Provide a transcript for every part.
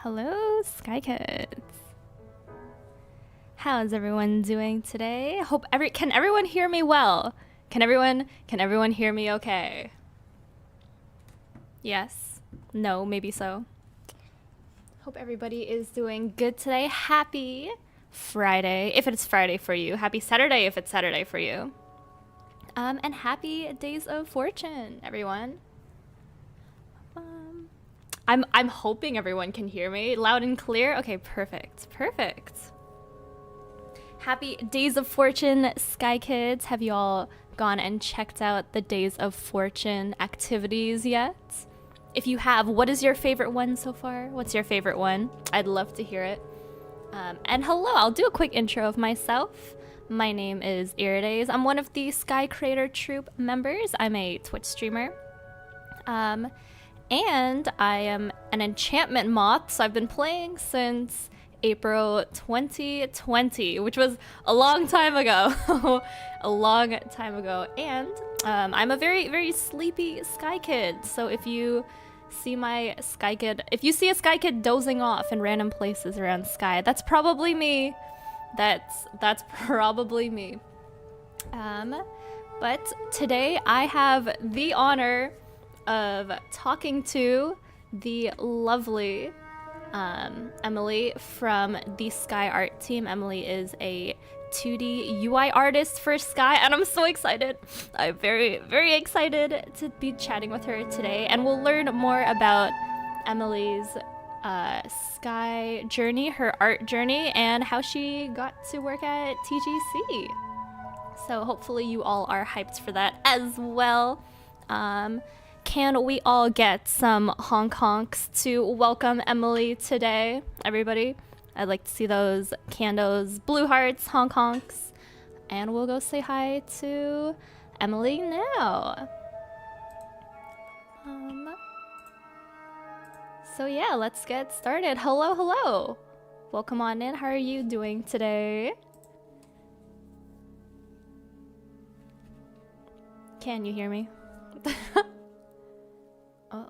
Hello, Sky Kids. How's everyone doing today? Can everyone hear me well? Can everyone hear me okay? Yes. No, maybe so. Hope everybody is doing good today. Happy Friday, if it's Friday for you. Happy Saturday if it's Saturday for you. And happy Days of Fortune, everyone. I'm hoping everyone can hear me loud and clear. Okay, perfect. Happy Days of Fortune, Sky Kids. Have you all gone and checked out the Days of Fortune activities yet? If you have, what is your favorite one so far? What's your favorite one? I'd love to hear it. And hello, I'll do a quick intro of myself. My name is Iri. I'm one of the Sky Creator Troupe members. I'm a Twitch streamer. And I am an enchantment moth, so I've been playing since April 2020, which was a long time ago. A long time ago. And I'm a very, very sleepy Sky Kid, so if you see a Sky Kid dozing off in random places around Sky, that's probably me. That's probably me. But today I have the honor of talking to the lovely Emily from the Sky Art team. Emily is a 2D UI artist for Sky, and I'm so excited. I'm very, very excited to be chatting with her today, and we'll learn more about Emily's Sky journey, her art journey, and how she got to work at TGC. So hopefully you all are hyped for that as well. Can we all get some honk honks to welcome Emily today, everybody? I'd like to see those candos, blue hearts, honk honks. And we'll go say hi to Emily now. So yeah, let's get started. Hello, hello. Welcome on in. How are you doing today? Can you hear me? Oh.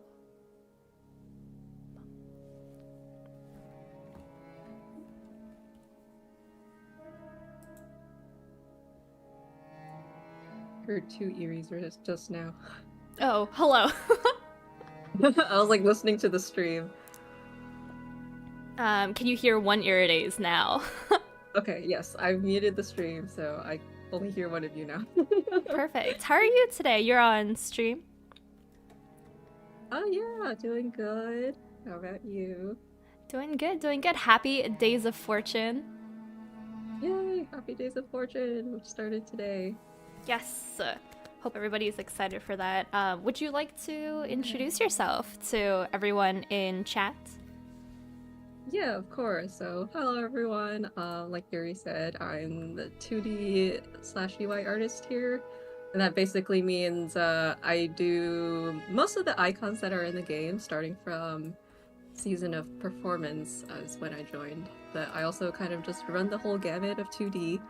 Heard two Iris just now. Oh, hello. I was like listening to the stream. Can you hear one Iridays now? Okay, yes, I've muted the stream, so I only hear one of you now. Perfect. How are you today? You're on stream? Oh yeah, doing good. How about you? Doing good, doing good. Happy Days of Fortune. Yay, Happy Days of Fortune, which started today. Yes. Hope everybody is excited for that. Would you like to introduce yourself to everyone in chat? Yeah, of course. So, hello everyone. Like Yuri said, I'm the 2D/UI artist here. And that basically means I do most of the icons that are in the game, starting from Season of Performance is when I joined. But I also kind of just run the whole gamut of 2D.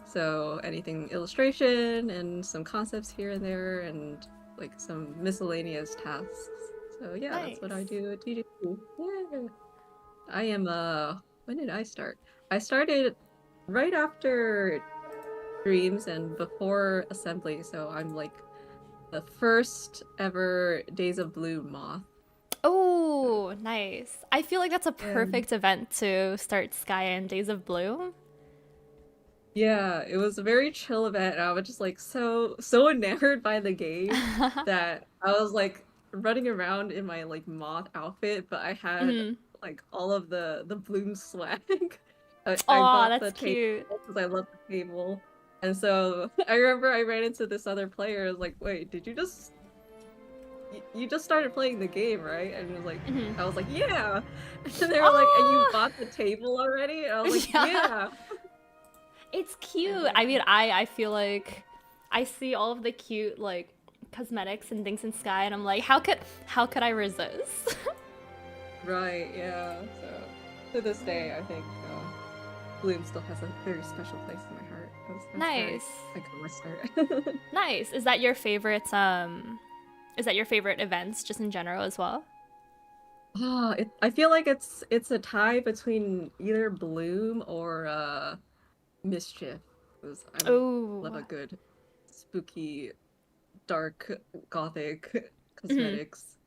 So anything illustration and some concepts here and there and like some miscellaneous tasks. So yeah, Nice. That's what I do at TGC. Yeah. I am when did I start? I started right after Dreams and before Assembly, so I'm like the first ever Days of Blue moth. Oh, nice. I feel like that's a perfect event to start Sky and Days of Blue. Yeah, it was a very chill event, and I was just like so enamored by the game that I was like running around in my like moth outfit, but I had like all of the bloom swag. I got that's the cute. table because I love the table, and so I remember I ran into this other player. I was like, "Wait, did you just started playing the game, right?" And it was like, I was like, "Yeah," and they were like, "And you bought the table already?" And I was like, "Yeah." It's cute. I mean, I feel like I see all of the cute like cosmetics and things in Sky, and I'm like, how could I resist? Right, yeah. So to this day, I think Bloom still has a very special place in my heart. Nice. I can start. Nice. Is that your favorite? Is that your favorite events, just in general as well? I feel like it's a tie between either Bloom or Mischief. I love a good spooky, dark, gothic cosmetics.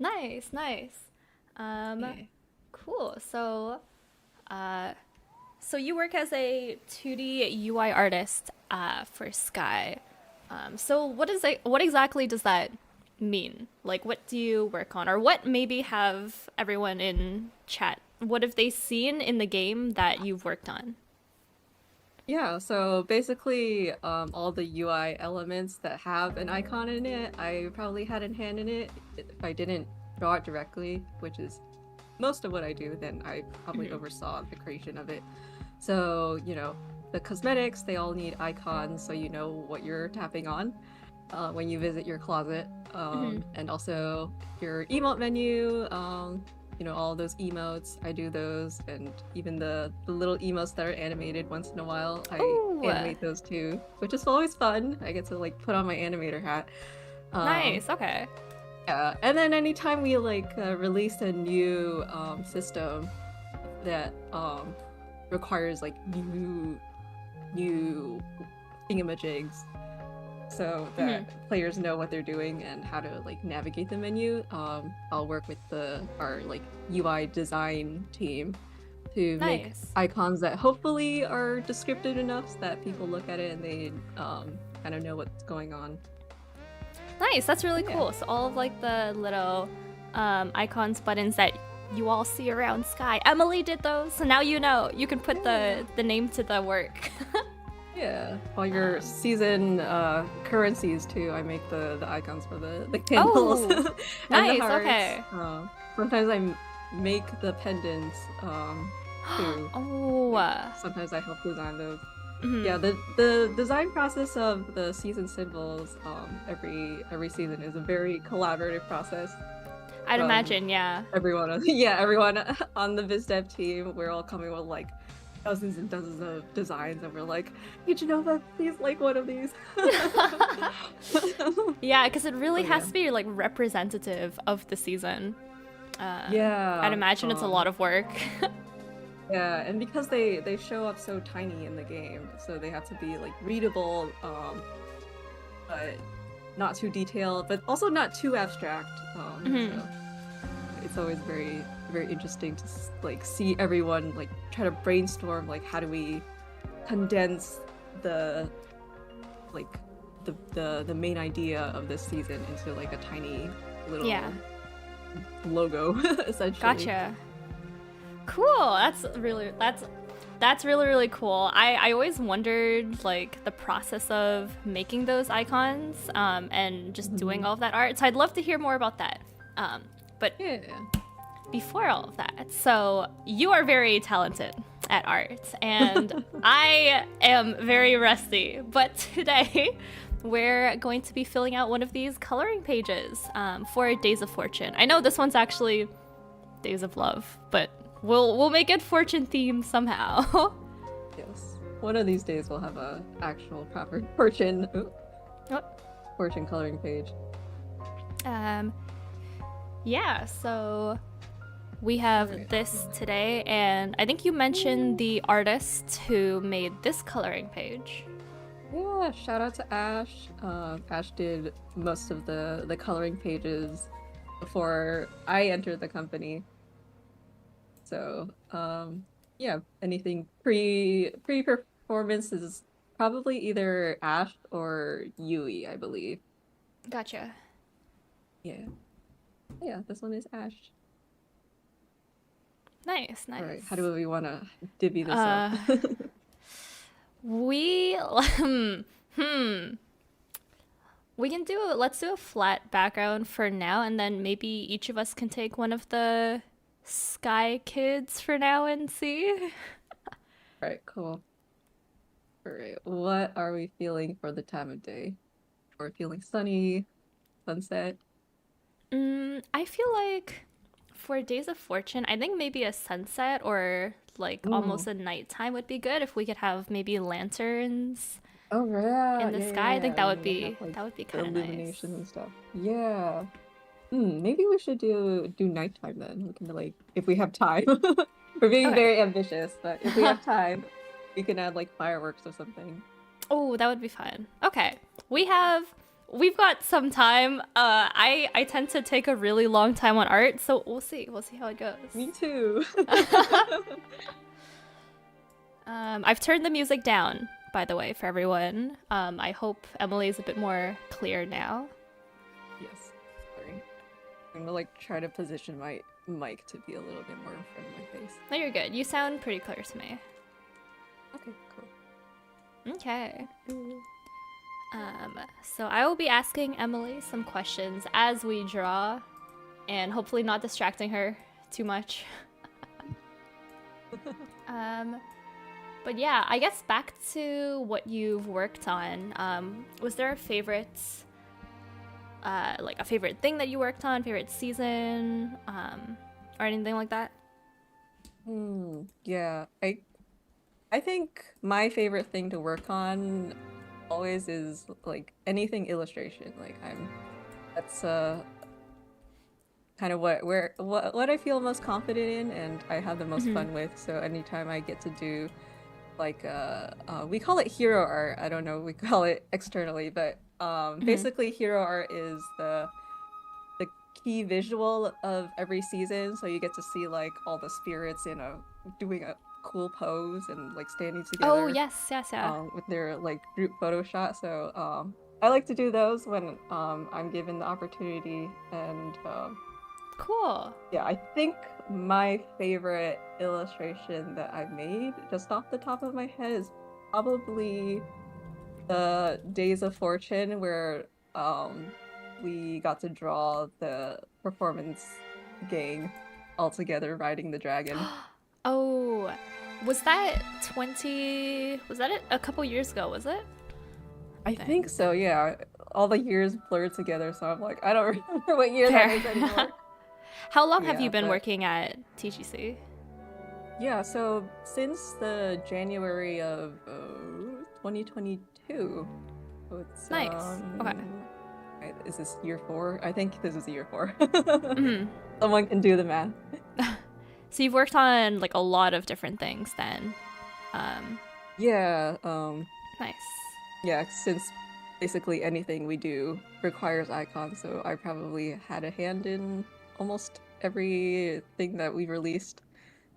Nice, nice. Yeah. Cool. So, so you work as a 2D UI artist for Sky. So what exactly does that mean? Like, what do you work on, or what maybe have everyone in chat? What have they seen in the game that you've worked on? Yeah, so basically, all the UI elements that have an icon in it, I probably had a hand in it. If I didn't draw it directly, which is most of what I do, then I probably oversaw the creation of it. So, the cosmetics, they all need icons so you know what you're tapping on when you visit your closet. And also your emote menu, you know, all those emotes, I do those, and even the little emotes that are animated once in a while, I animate those too, which is always fun. I get to like put on my animator hat. Nice, okay. Yeah, and then anytime we like release a new system that requires like new thingamajigs, so that players know what they're doing and how to like navigate the menu, I'll work with our like UI design team to make icons that hopefully are descriptive enough so that people look at it and they kind of know what's going on. Nice, that's really cool. So all of like the little icons, buttons that you all see around Sky, Emily did those, so now you know. You can put the name to the work. Yeah, all your season currencies too. I make the icons for the candles. Oh, and nice, the hearts. okay. Sometimes I make the pendants too. Sometimes I help design those. Yeah, the design process of the season symbols every season is a very collaborative process. I'd imagine, yeah. Everyone on the biz dev team, we're all coming with like dozens and dozens of designs, and we're like, hey Genova, please like one of these. Yeah, because it really has to be like representative of the season. I'd imagine it's a lot of work. Yeah, and because they show up so tiny in the game, so they have to be like readable, but not too detailed, but also not too abstract. So it's always very, very interesting to like see everyone like try to brainstorm like how do we condense the main idea of this season into like a tiny little logo essentially. Gotcha. Cool. That's really cool. I always wondered like the process of making those icons and just doing all of that art. So I'd love to hear more about that. But before all of that, so you are very talented at art and I am very rusty. But today we're going to be filling out one of these coloring pages for Days of Fortune. I know this one's actually Days of Love, but we'll make it fortune themed somehow. Yes. One of these days we'll have a actual proper fortune coloring page. Yeah, so we have this today, and I think you mentioned the artist who made this coloring page. Yeah, shout out to Ash. Ash did most of the coloring pages before I entered the company. So, yeah, anything pre-performance is probably either Ash or Yui, I believe. Gotcha. Yeah. Yeah, this one is Ash. Nice. All right, how do we want to divvy this up? Let's do a flat background for now, and then maybe each of us can take one of the Sky kids for now and see. All right, cool. All right, what are we feeling for the time of day? We're feeling sunny, sunset. I feel like for Days of Fortune, I think maybe a sunset or like almost a nighttime would be good if we could have maybe lanterns in the sky. I think that would be kind of nice. Illumination and stuff. Yeah. Maybe we should do nighttime then. We can like if we have time. We're being very ambitious, but if we have time, we can add like fireworks or something. Oh, that would be fun. Okay. We've got some time. I tend to take a really long time on art, so we'll see how it goes. Me too. I've turned the music down, by the way, for everyone. I hope Emily is a bit more clear now. Yes. Sorry. I'm gonna like try to position my mic to be a little bit more in front of my face. No, you're good. You sound pretty clear to me. Okay, cool. Okay. So I will be asking Emily some questions as we draw, and hopefully not But yeah, I guess back to what you've worked on. Was there a favorite, like a favorite thing that you worked on, favorite season, or anything like that? Yeah, I think my favorite thing to work on always is like anything illustration. Like that's kind of what I feel most confident in and I have the most Mm-hmm. fun with. So anytime I get to do like we call it hero art. I don't know, we call it externally, but Mm-hmm. basically hero art is the key visual of every season. So you get to see like all the spirits in a doing a cool pose and like standing Oh together yes, yes, yeah. with their like group photo shot. So I like to do those when I'm given the opportunity. And Cool. yeah, I think my favorite illustration that I've made, just off the top of my head, is probably the Days of Fortune, where we got to draw the performance gang all together riding the dragon. Oh, was that 20? Was that a couple years ago? Was it? I I think. think so, yeah. All the years blurred together, so I'm like, I don't remember what year that Fair. is anymore. How long have you Yeah, been but working at TGC? yeah, so since the January of 2022, so it's Nice. Okay. is this year 4? I think this is year 4. Hmm. Someone can do the math. So you've worked on like a lot of different things then. Um, Yeah, nice. yeah, since basically anything we do requires icons, so I probably had a hand in almost everything that we released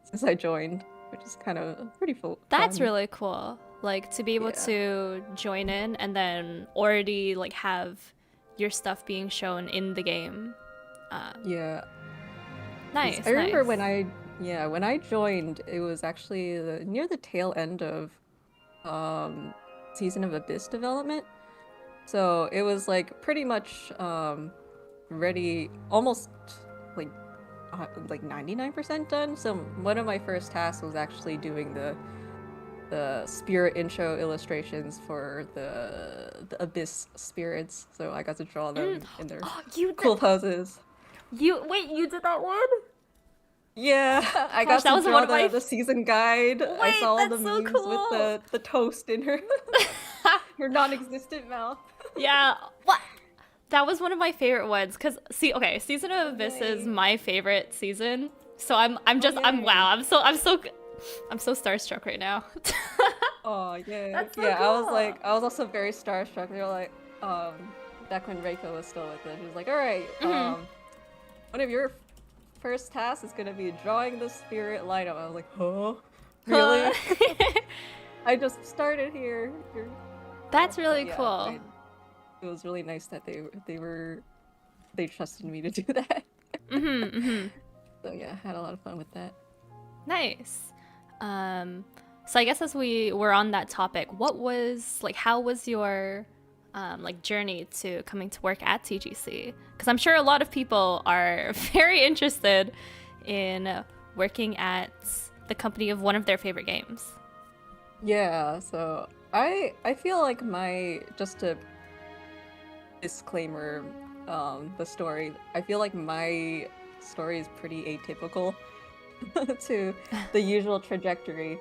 since I joined, which is kind of pretty That's fun. really cool. Like to be able Yeah. to join in and then already like have your stuff being shown in the game. Um, Yeah. 'Cause I nice, remember nice. when I joined, it was actually near the tail end of um Season of Abyss development. So it was like pretty much ready, almost like 99% done. So one of my first tasks was actually doing the spirit intro illustrations for the Abyss spirits. So I got to draw Mm. them in their Oh, you did. cool poses. You wait. You did that one. Yeah, I Gosh, got that to was one draw of my. the season guide. I Wait, saw all the that's so memes with cool. the toast in her her non-existent mouth. Yeah. What? That was one of my favorite ones. Cause see, okay, season of Oh Abyss is yay! my favorite season. So I'm Oh just I'm yay! wow. I'm so starstruck right now. Oh yay! That's so Yeah, cool. I was also very starstruck. They were like, back when Reiko was still with us, she was like, "All right, Hmm. one of your first tasks is gonna be drawing the spirit lineup." I was like, "Huh? Really?" I just started here. That's But really yeah, cool. it was really nice that they trusted me to do that. Mhm. Mhm. So yeah, I had a lot of fun with that. Nice. So I guess as we were on that topic, what was like how was your like journey to coming to work at TGC? Because I'm sure a lot of people are very interested in working at the company of one of their favorite games. Yeah, so I feel like my just to disclaimer the story, I feel like my story is pretty atypical to the usual trajectory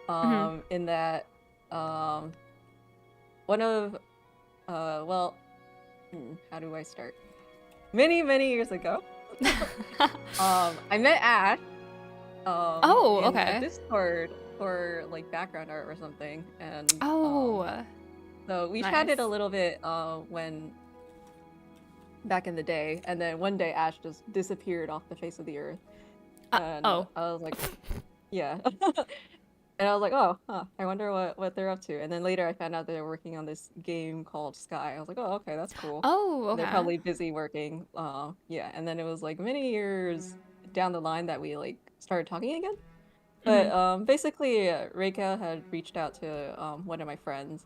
Hmm. in that um one of well how do I start? Many years ago I met Ash Oh, in a okay. Discord for like background art or something, and Oh, so we chatted a nice. little bit when back in the day, and then one day Ash just disappeared off the face of the earth, and Oh. I was like, yeah. And I was like, oh, huh, I wonder what they're up to. And then later I found out they were working on this game called Sky. I was like, oh, okay, that's cool. Oh, They're okay. probably busy working. Yeah. And then it was like many years down the line that we like started talking again. But Hmm. basically, Reika had reached out to one of my friends.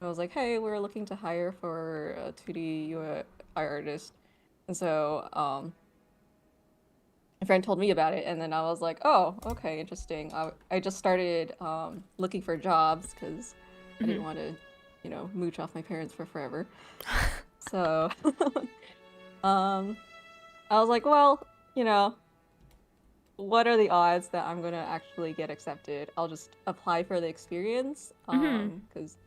I was like, hey, we're looking to hire for a 2D UI artist. And so friend told me about it, and then I was like, oh, okay, interesting. I just started looking for jobs because I didn't want to, mooch off my parents for forever. So um, I was like, well, what are the odds that I'm gonna actually get accepted? I'll just apply for the experience, because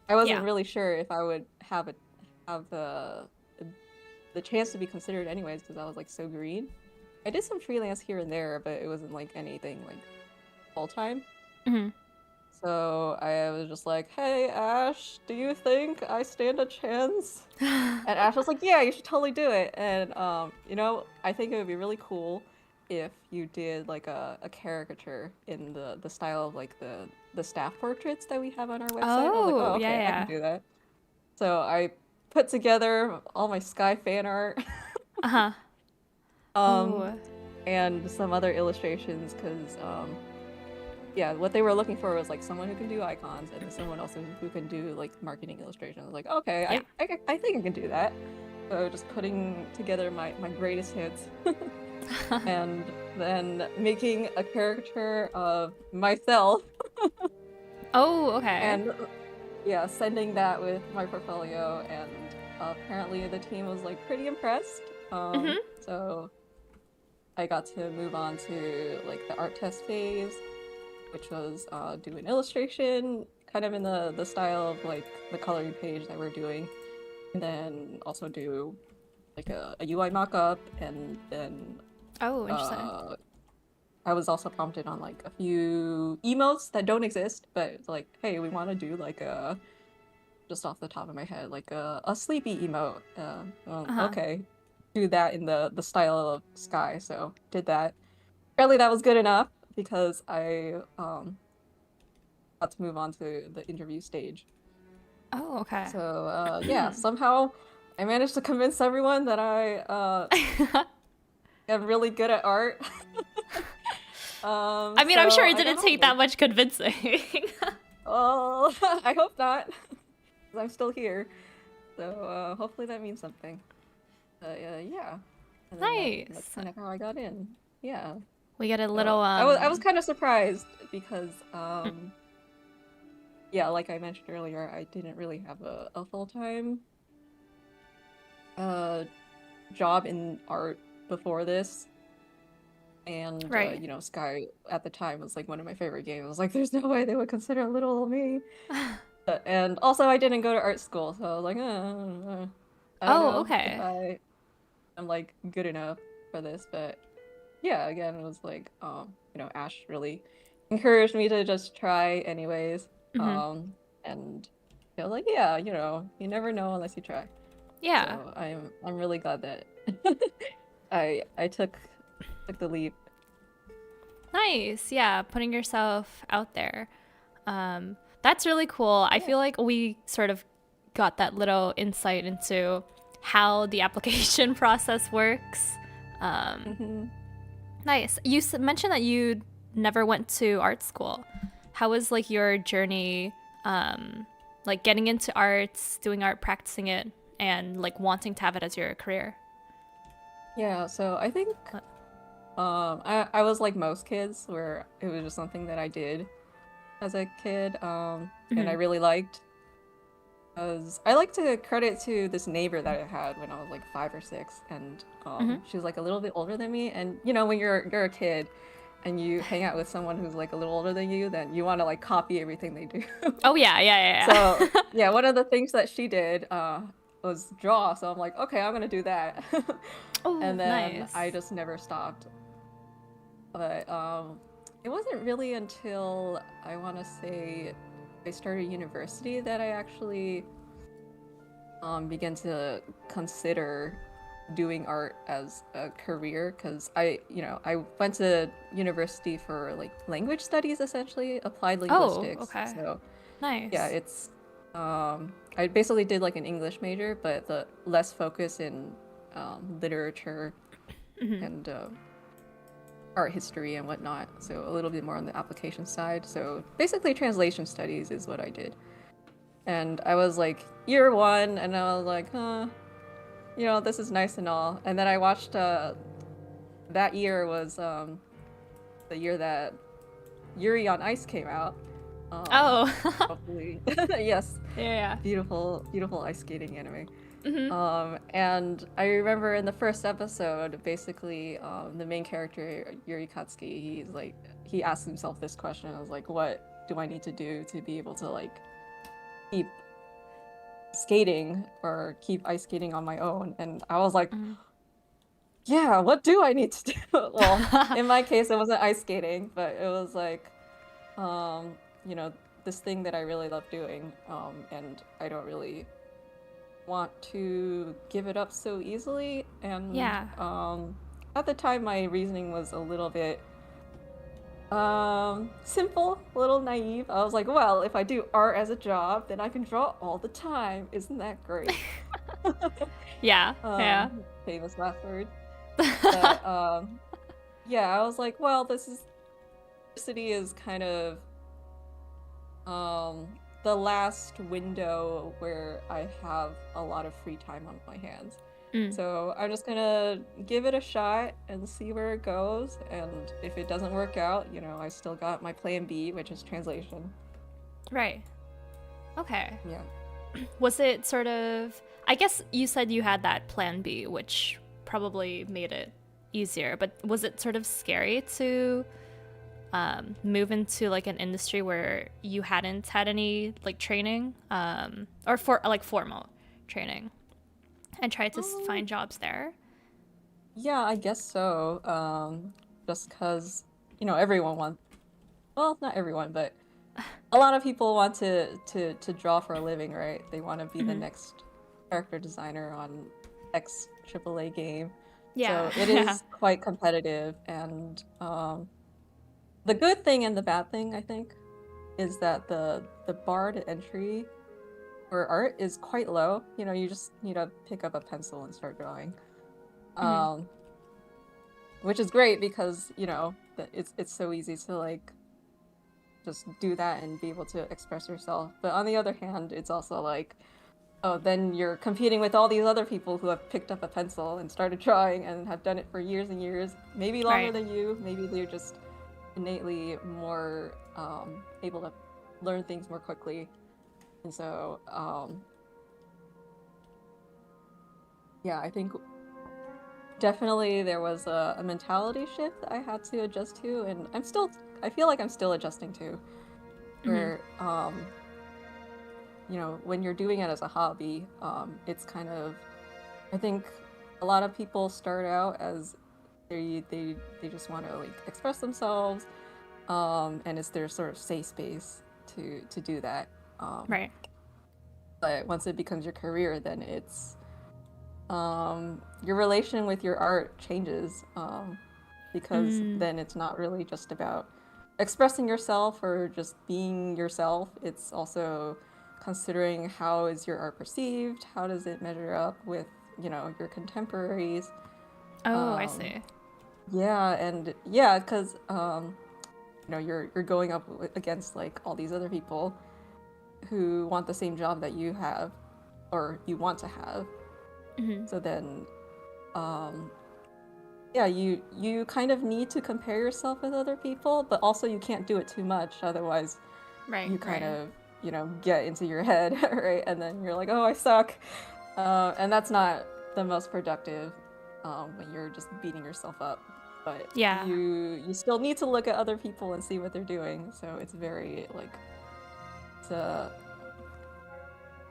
I wasn't Yeah. really sure if I would have the chance to be considered anyways because I was like so green. I did some freelance here and there, but it wasn't like anything like full time. So I was just like, "Hey Ash, do you think I stand a chance?" And Ash was like, "Yeah, you should totally do it." And I think it would be really cool if you did like a caricature in the style of like the staff portraits that we have on our website. I was like, Oh, "Oh, yeah, okay, I can yeah. do that." So I put together all my Sky fan art. Uh-huh. um Oh. and some other illustrations because yeah, what they were looking for was like someone who can do icons and then someone else who can do like marketing illustrations. I was like, okay, Yeah. I think I can do that. So just putting together my greatest hits and then making a caricature of myself Oh, okay. and yeah, sending that with my portfolio, and apparently the team was like pretty impressed. So I got to move on to like the art test phase, which was do an illustration, kind of in the style of like the coloring page that we're doing, and then also do like a UI mock-up, and then Oh, interesting. I was also prompted on like a few emotes that don't exist, but it's like, hey, we want to do like a just off the top of my head, like a sleepy emote. Okay, do that in the style of Sky. So did that. Apparently that was good enough because I got to move on to the interview stage. Oh, okay. So yeah, somehow I managed to convince everyone that I am really good at art. I mean, I'm sure So it I got didn't take that offered. much convincing. Oh, I hope not, 'cause I'm still here. So hopefully that means something. Yeah. And then that's Nice. kind of how I got in. Yeah. We get a So little I was kind of surprised because yeah, like I mentioned earlier, I didn't really have a full-time uh job in art before this. And right. Sky at the time was like one of my favorite games. I was like, there's no way they would consider little old me. And also I didn't go to art school, so I was like, I don't Oh, know if okay. I'm like good enough for this, but yeah, again, it was like, Ash really encouraged me to just try anyways. And I was like, yeah, you never know unless you try. Yeah. So I'm really glad that I took the leap. Nice. Yeah, putting yourself out there. That's really cool. I Yeah. feel like we sort of got that little insight into how the application process works. Nice. You mentioned that you never went to art school. How was like your journey, like getting into arts, doing art, practicing it, and like wanting to have it as your career? Yeah, so I think I was like most kids where it was just something that I did as a kid, and I really liked. Because I like to credit to this neighbor that I had when I was like 5 or 6, and she was like a little bit older than me. And when you're a kid and you hang out with someone who's like a little older than you, then you want to like copy everything they do. Oh yeah, yeah, So yeah. yeah, one of the things that she did was draw. So I'm like, okay, I'm gonna do that. Oh, And then nice. I just never stopped. But it wasn't really until I want to say I started university that I actually began to consider doing art as a career, because I went to university for like language studies, essentially applied Oh, linguistics. okay. So yeah, Nice. it's I basically did like an English major, but the less focus in literature and art history and whatnot, so a little bit more on the application side. So basically translation studies is what I did. And I was like year one, and I was like, this is nice and all. And then I watched that year was the year that Yuri on Ice came out. Oh. Hopefully, yes, Yeah. beautiful, beautiful ice skating anime. Mm-hmm. And I remember in the first episode, basically, the main character Yuri Katsuki, he asked himself this question. I was like, what do I need to do to be able to like keep skating or keep ice skating on my own? And I was like, yeah, what do I need to do? Well, in my case, it wasn't ice skating, but it was like, you know, this thing that I really love doing, and I don't really want to give it up so easily. And Yeah. at the time, my reasoning was a little bit simple, a little naive. I was like, well, if I do art as a job, then I can draw all the time. Isn't that great? Yeah. Yeah. Famous last word. But yeah, I was like, well, city is kind of the last window where I have a lot of free time on my hands. So I'm just gonna give it a shot and see where it goes. And if it doesn't work out, you know, I still got my plan B, which is translation. Right. Okay. Yeah. Was it sort of, I guess you said you had that plan B, which probably made it easier, but was it sort of scary to move into like an industry where you hadn't had any like training or for like formal training and try to find jobs there? Yeah, I guess so. Just because, you know, everyone wants, well, not everyone, but a lot of people want to draw for a living, right? They want to be the next character designer on X AAA game. Yeah. So it is quite competitive, and the good thing and the bad thing, I think, is that the bar to entry for art is quite low. You know, you just need to pick up a pencil and start drawing. Which is great because, you know, it's so easy to like just do that and be able to express yourself. But on the other hand, it's also like, oh, then you're competing with all these other people who have picked up a pencil and started drawing and have done it for years and years, maybe longer than you. Maybe they're just innately more able to learn things more quickly. And so, yeah, I think definitely there was a mentality shift that I had to adjust to, and I feel like I'm still adjusting to, where, you know, when you're doing it as a hobby, it's kind of, I think a lot of people start out as they just want to like express themselves, and it's their sort of safe space to do that. Right. But once it becomes your career, then it's your relation with your art changes, because then it's not really just about expressing yourself or just being yourself. It's also considering how is your art perceived, how does it measure up with, you know, your contemporaries. I see. Yeah, and yeah, because you know, you're going up against like all these other people who want the same job that you have or you want to have. So then yeah, you kind of need to compare yourself with other people, but also you can't do it too much, otherwise you kind of, you know, get into your head, right? And then you're like, oh, I suck. And that's not the most productive when you're just beating yourself up. But yeah, you still need to look at other people and see what they're doing. So it's very like, it's I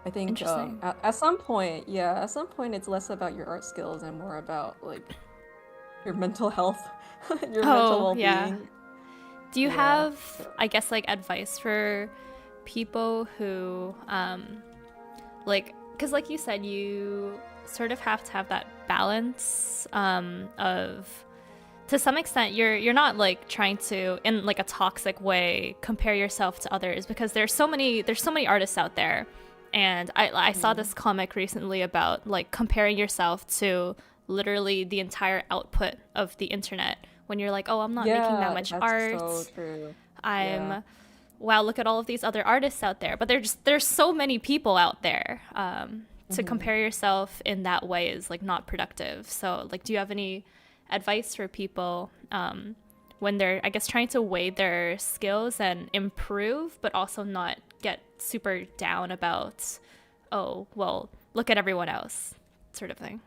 think at some point, yeah, at some point it's less about your art skills and more about like your mental health, your mental well-being. Yeah. Do you have, I guess, like advice for people who, like, because like you said, you sort of have to have that balance of, to some extent, you're not like trying to, in like a toxic way, compare yourself to others, because there's so many artists out there. And I saw this comic recently about like comparing yourself to literally the entire output of the internet, when you're like, oh, I'm not making that much art. So true. Wow, look at all of these other artists out there. But there's so many people out there. To compare yourself in that way is like not productive. So like, do you have any advice for people when they're, I guess, trying to weigh their skills and improve, but also not get super down about, oh, well, look at everyone else, sort of thing.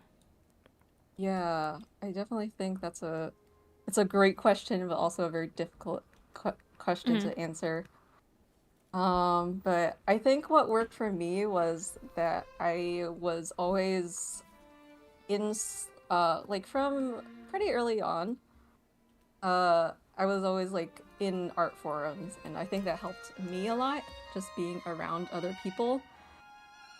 Yeah, I definitely think it's a great question, but also a very difficult question Mm-hmm. to answer. But I think what worked for me was that I was always like from pretty early on, I was always like in art forums, and I think that helped me a lot, just being around other people,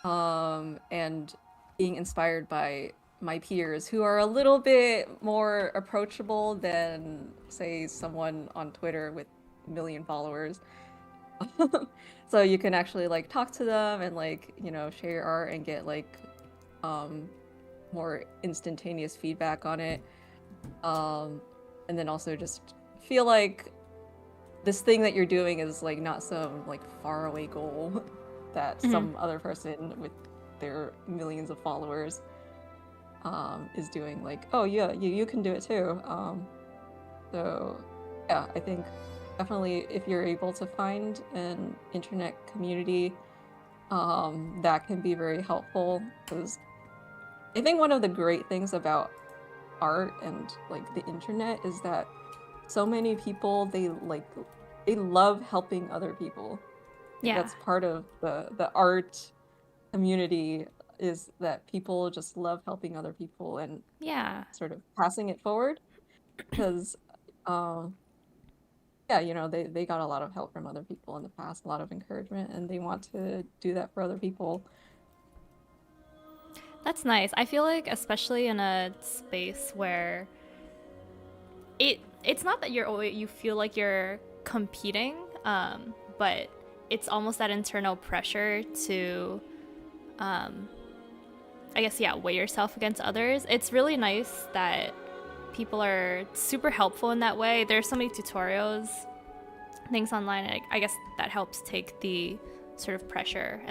and being inspired by my peers who are a little bit more approachable than, say, someone on Twitter with a million followers. So you can actually like talk to them and like, share your art and get like um more instantaneous feedback on it. Um and then also just feel like this thing that you're doing is like not some like faraway goal that Mm-hmm. some other person with their millions of followers is doing. Like, oh yeah, you can do it too. So yeah, I think definitely if you're able to find an internet community, that can be very helpful, because I think one of the great things about art and like the internet is that so many people, they love helping other people. Like, Yeah. that's part of the art community, is that people just love helping other people and Yeah. sort of passing it forward, because um yeah, they got a lot of help from other people in the past, a lot of encouragement, and they want to do that for other people. That's nice. I feel like, especially in a space where it's not that you feel like you're competing, but it's almost that internal pressure to, um, I guess, yeah, weigh yourself against others. It's really nice that people are super helpful in that way. There's so many tutorials, things online. I guess that helps take the sort of pressure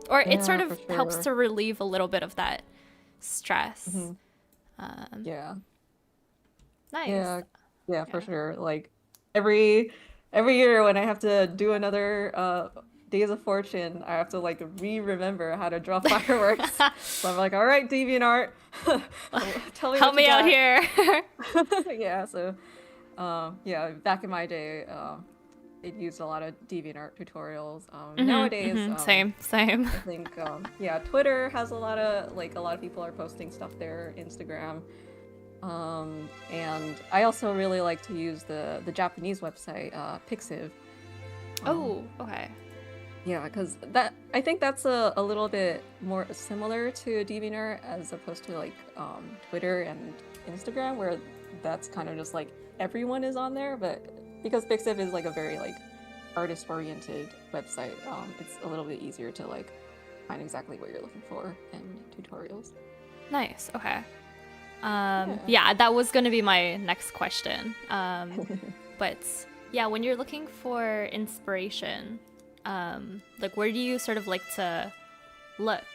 or it sort Yeah, of for helps sure. to relieve a little bit of that stress. Hmm. Um, Yeah. nice. Yeah, yeah, for Yeah. sure. Like every every year when I have to do another Days of Fortune, I have to like re-remember how to draw fireworks. So I'm like, all right, DeviantArt, tell me Help what you me out got. here. Yeah, so yeah, back in my day, it used a lot of DeviantArt tutorials. Nowadays, Same, same. I think yeah, Twitter has a lot of people are posting stuff there, Instagram. And I also really like to use the Japanese website, Pixiv. Um, Oh, okay. yeah, because I think that's a little bit more similar to DeviantArt as opposed to like Twitter and Instagram, where that's kind of just like everyone is on there. But because Pixiv is like a very like artist-oriented website, it's a little bit easier to like find exactly what you're looking for in tutorials. Nice. Okay. Yeah. Yeah, that was going to be my next question. But yeah, when you're looking for inspiration, like where do you sort of like to look?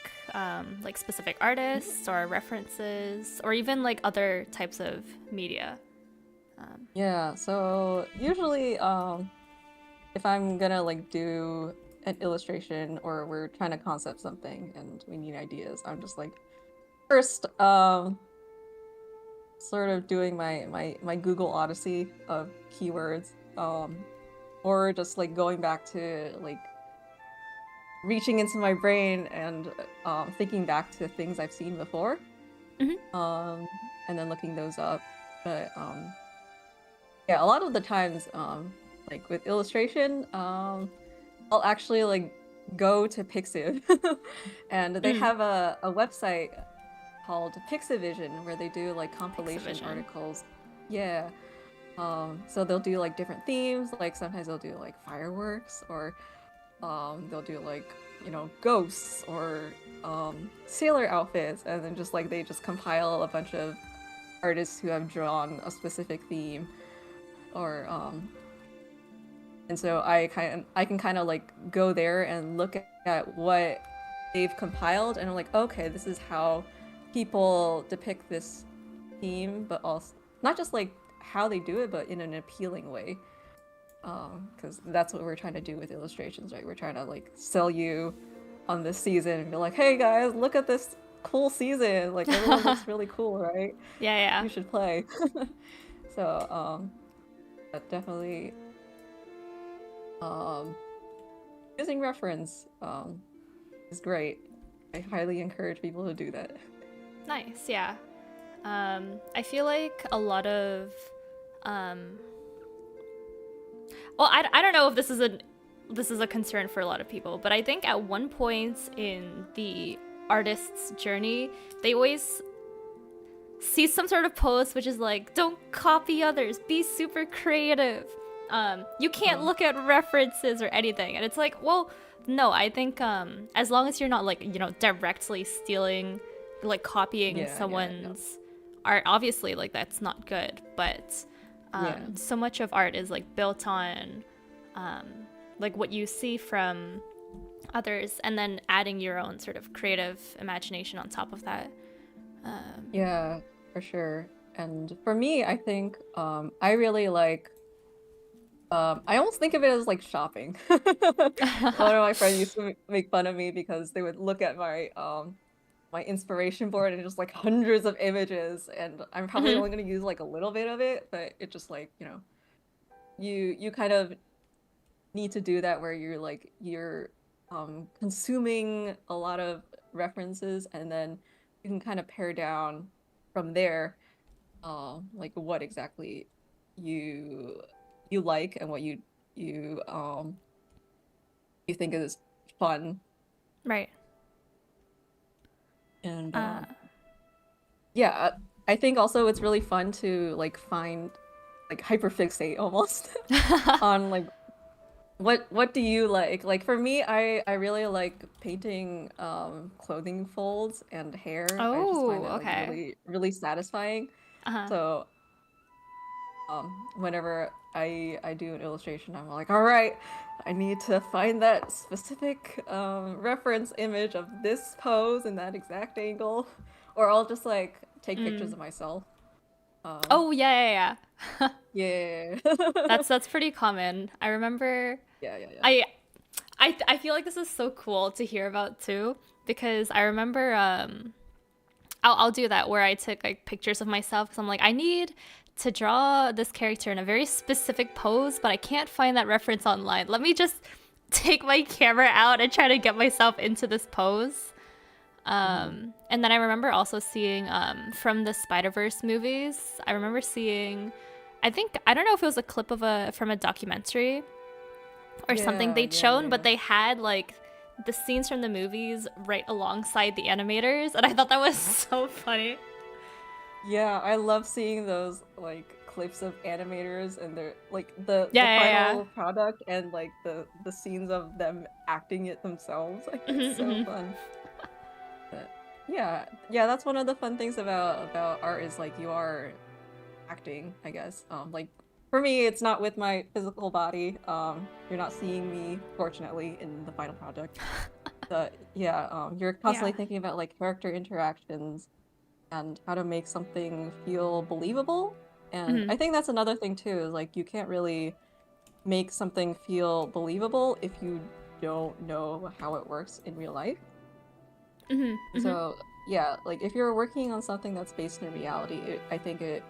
Like specific artists or references, or even like other types of media? Yeah, so usually if I'm gonna like do an illustration or we're trying to concept something and we need ideas, I'm just like first sort of doing my Google Odyssey of keywords, or just like going back to like reaching into my brain and thinking back to things I've seen before, Hmm. um and then looking those up. But yeah, a lot of the times like with illustration, I'll actually like go to Pixiv, and they Mm. have a website called Pixivision where they do like compilation Exhibition. articles. Yeah. So they'll do like different themes, like sometimes they'll do like fireworks, or they'll do like, ghosts, or sailor outfits, and then just like they just compile a bunch of artists who have drawn a specific theme, or and so I can kind of like go there and look at what they've compiled, and I'm like, okay, this is how people depict this theme, but not just like how they do it, but in an appealing way. Because that's what we're trying to do with illustrations, right? We're trying to like sell you on this season and be like, hey guys, look at this cool season. Like everyone looks really cool, right? Yeah. You should play. So, but definitely, um, using reference, is great. I highly encourage people to do that. Nice, yeah. I feel like a lot of, well, I don't know if this is a concern for a lot of people, but I think at one point in the artist's journey, they always see some sort of post which is like, don't copy others, be super creative. You can't look at references or anything. And it's like, well, no, I think as long as you're not like, directly stealing, like copying someone's art, obviously like that's not good. But so much of art is like built on like what you see from others and then adding your own sort of creative imagination on top of that. Yeah, for sure. And for me, I think I really like I almost think of it as like shopping. One of my friends used to make fun of me because they would look at my inspiration board and just like hundreds of images, and I'm probably only going to use like a little bit of it, but it just like, you kind of need to do that where you're consuming a lot of references, and then you can kind of pare down from there, like what exactly you you like and what you think is fun. Right. And yeah, I think also it's really fun to like find like hyperfixate almost on like what do you like? Like for me, I really like painting clothing folds and hair. I just Oh, find it like okay. really satisfying. Uh-huh. So whenever I do an illustration, I'm like, all right, I need to find that specific reference image of this pose in that exact angle, or I'll just like take pictures of myself. Um, Oh, yeah. yeah, That's pretty common. I remember yeah. I I feel like this is so cool to hear about too, because I remember I'll do that where I took like pictures of myself because I'm like, I need to draw this character in a very specific pose, but I can't find that reference online. Let me just take my camera out and try to get myself into this pose. And then I remember also seeing from the Spider-Verse movies, I remember seeing, I don't know if it was a clip from a documentary or something they'd shown, but they had like the scenes from the movies right alongside the animators, and I thought that was so funny. Yeah, I love seeing those like clips of animators and their like the Yeah. final product and like the scenes of them acting it themselves. Like it's so fun. But yeah, that's one of the fun things about art is like you are acting, I guess. Like for me, it's not with my physical body. You're not seeing me, fortunately, in the final project. But yeah, you're constantly Yeah. thinking about like character interactions and how to make something feel believable. And I think that's another thing too, is like you can't really make something feel believable if you don't know how it works in real life. So yeah, like if you're working on something that's based in reality, I think it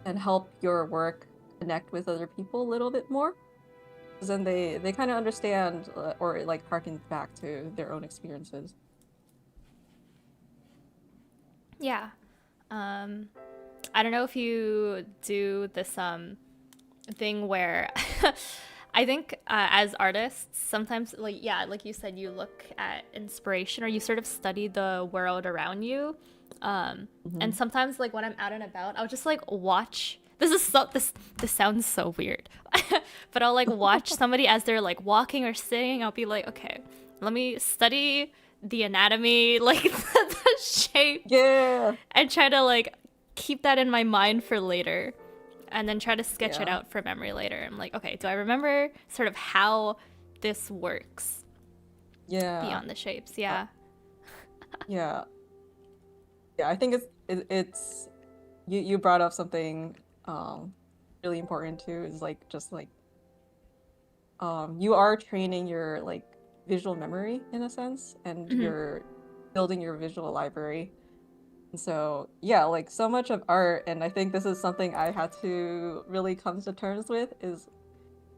can help your work connect with other people a little bit more. Because then they kind of understand, or it like harkens back to their own experiences. Yeah. I don't know if you do this thing where I think as artists sometimes like you said, you look at inspiration or you sort of study the world around you, and sometimes like when I'm out and about I'll just like watch, this sounds so weird, but I'll like watch somebody as they're like walking or sitting. I'll be like, okay, let me study the anatomy, like the shape, Yeah. and try to like keep that in my mind for later, and then try to sketch it Yeah. out from memory later. I'm like, okay, do I remember sort of how this works Yeah. beyond the shapes? Yeah. Yeah. Yeah, I think it's you brought up something really important too, is like just like you are training your like visual memory in a sense, and Mhm. you're building your visual library. And so yeah, like so much of art, and I think this is something I had to really come to terms with, is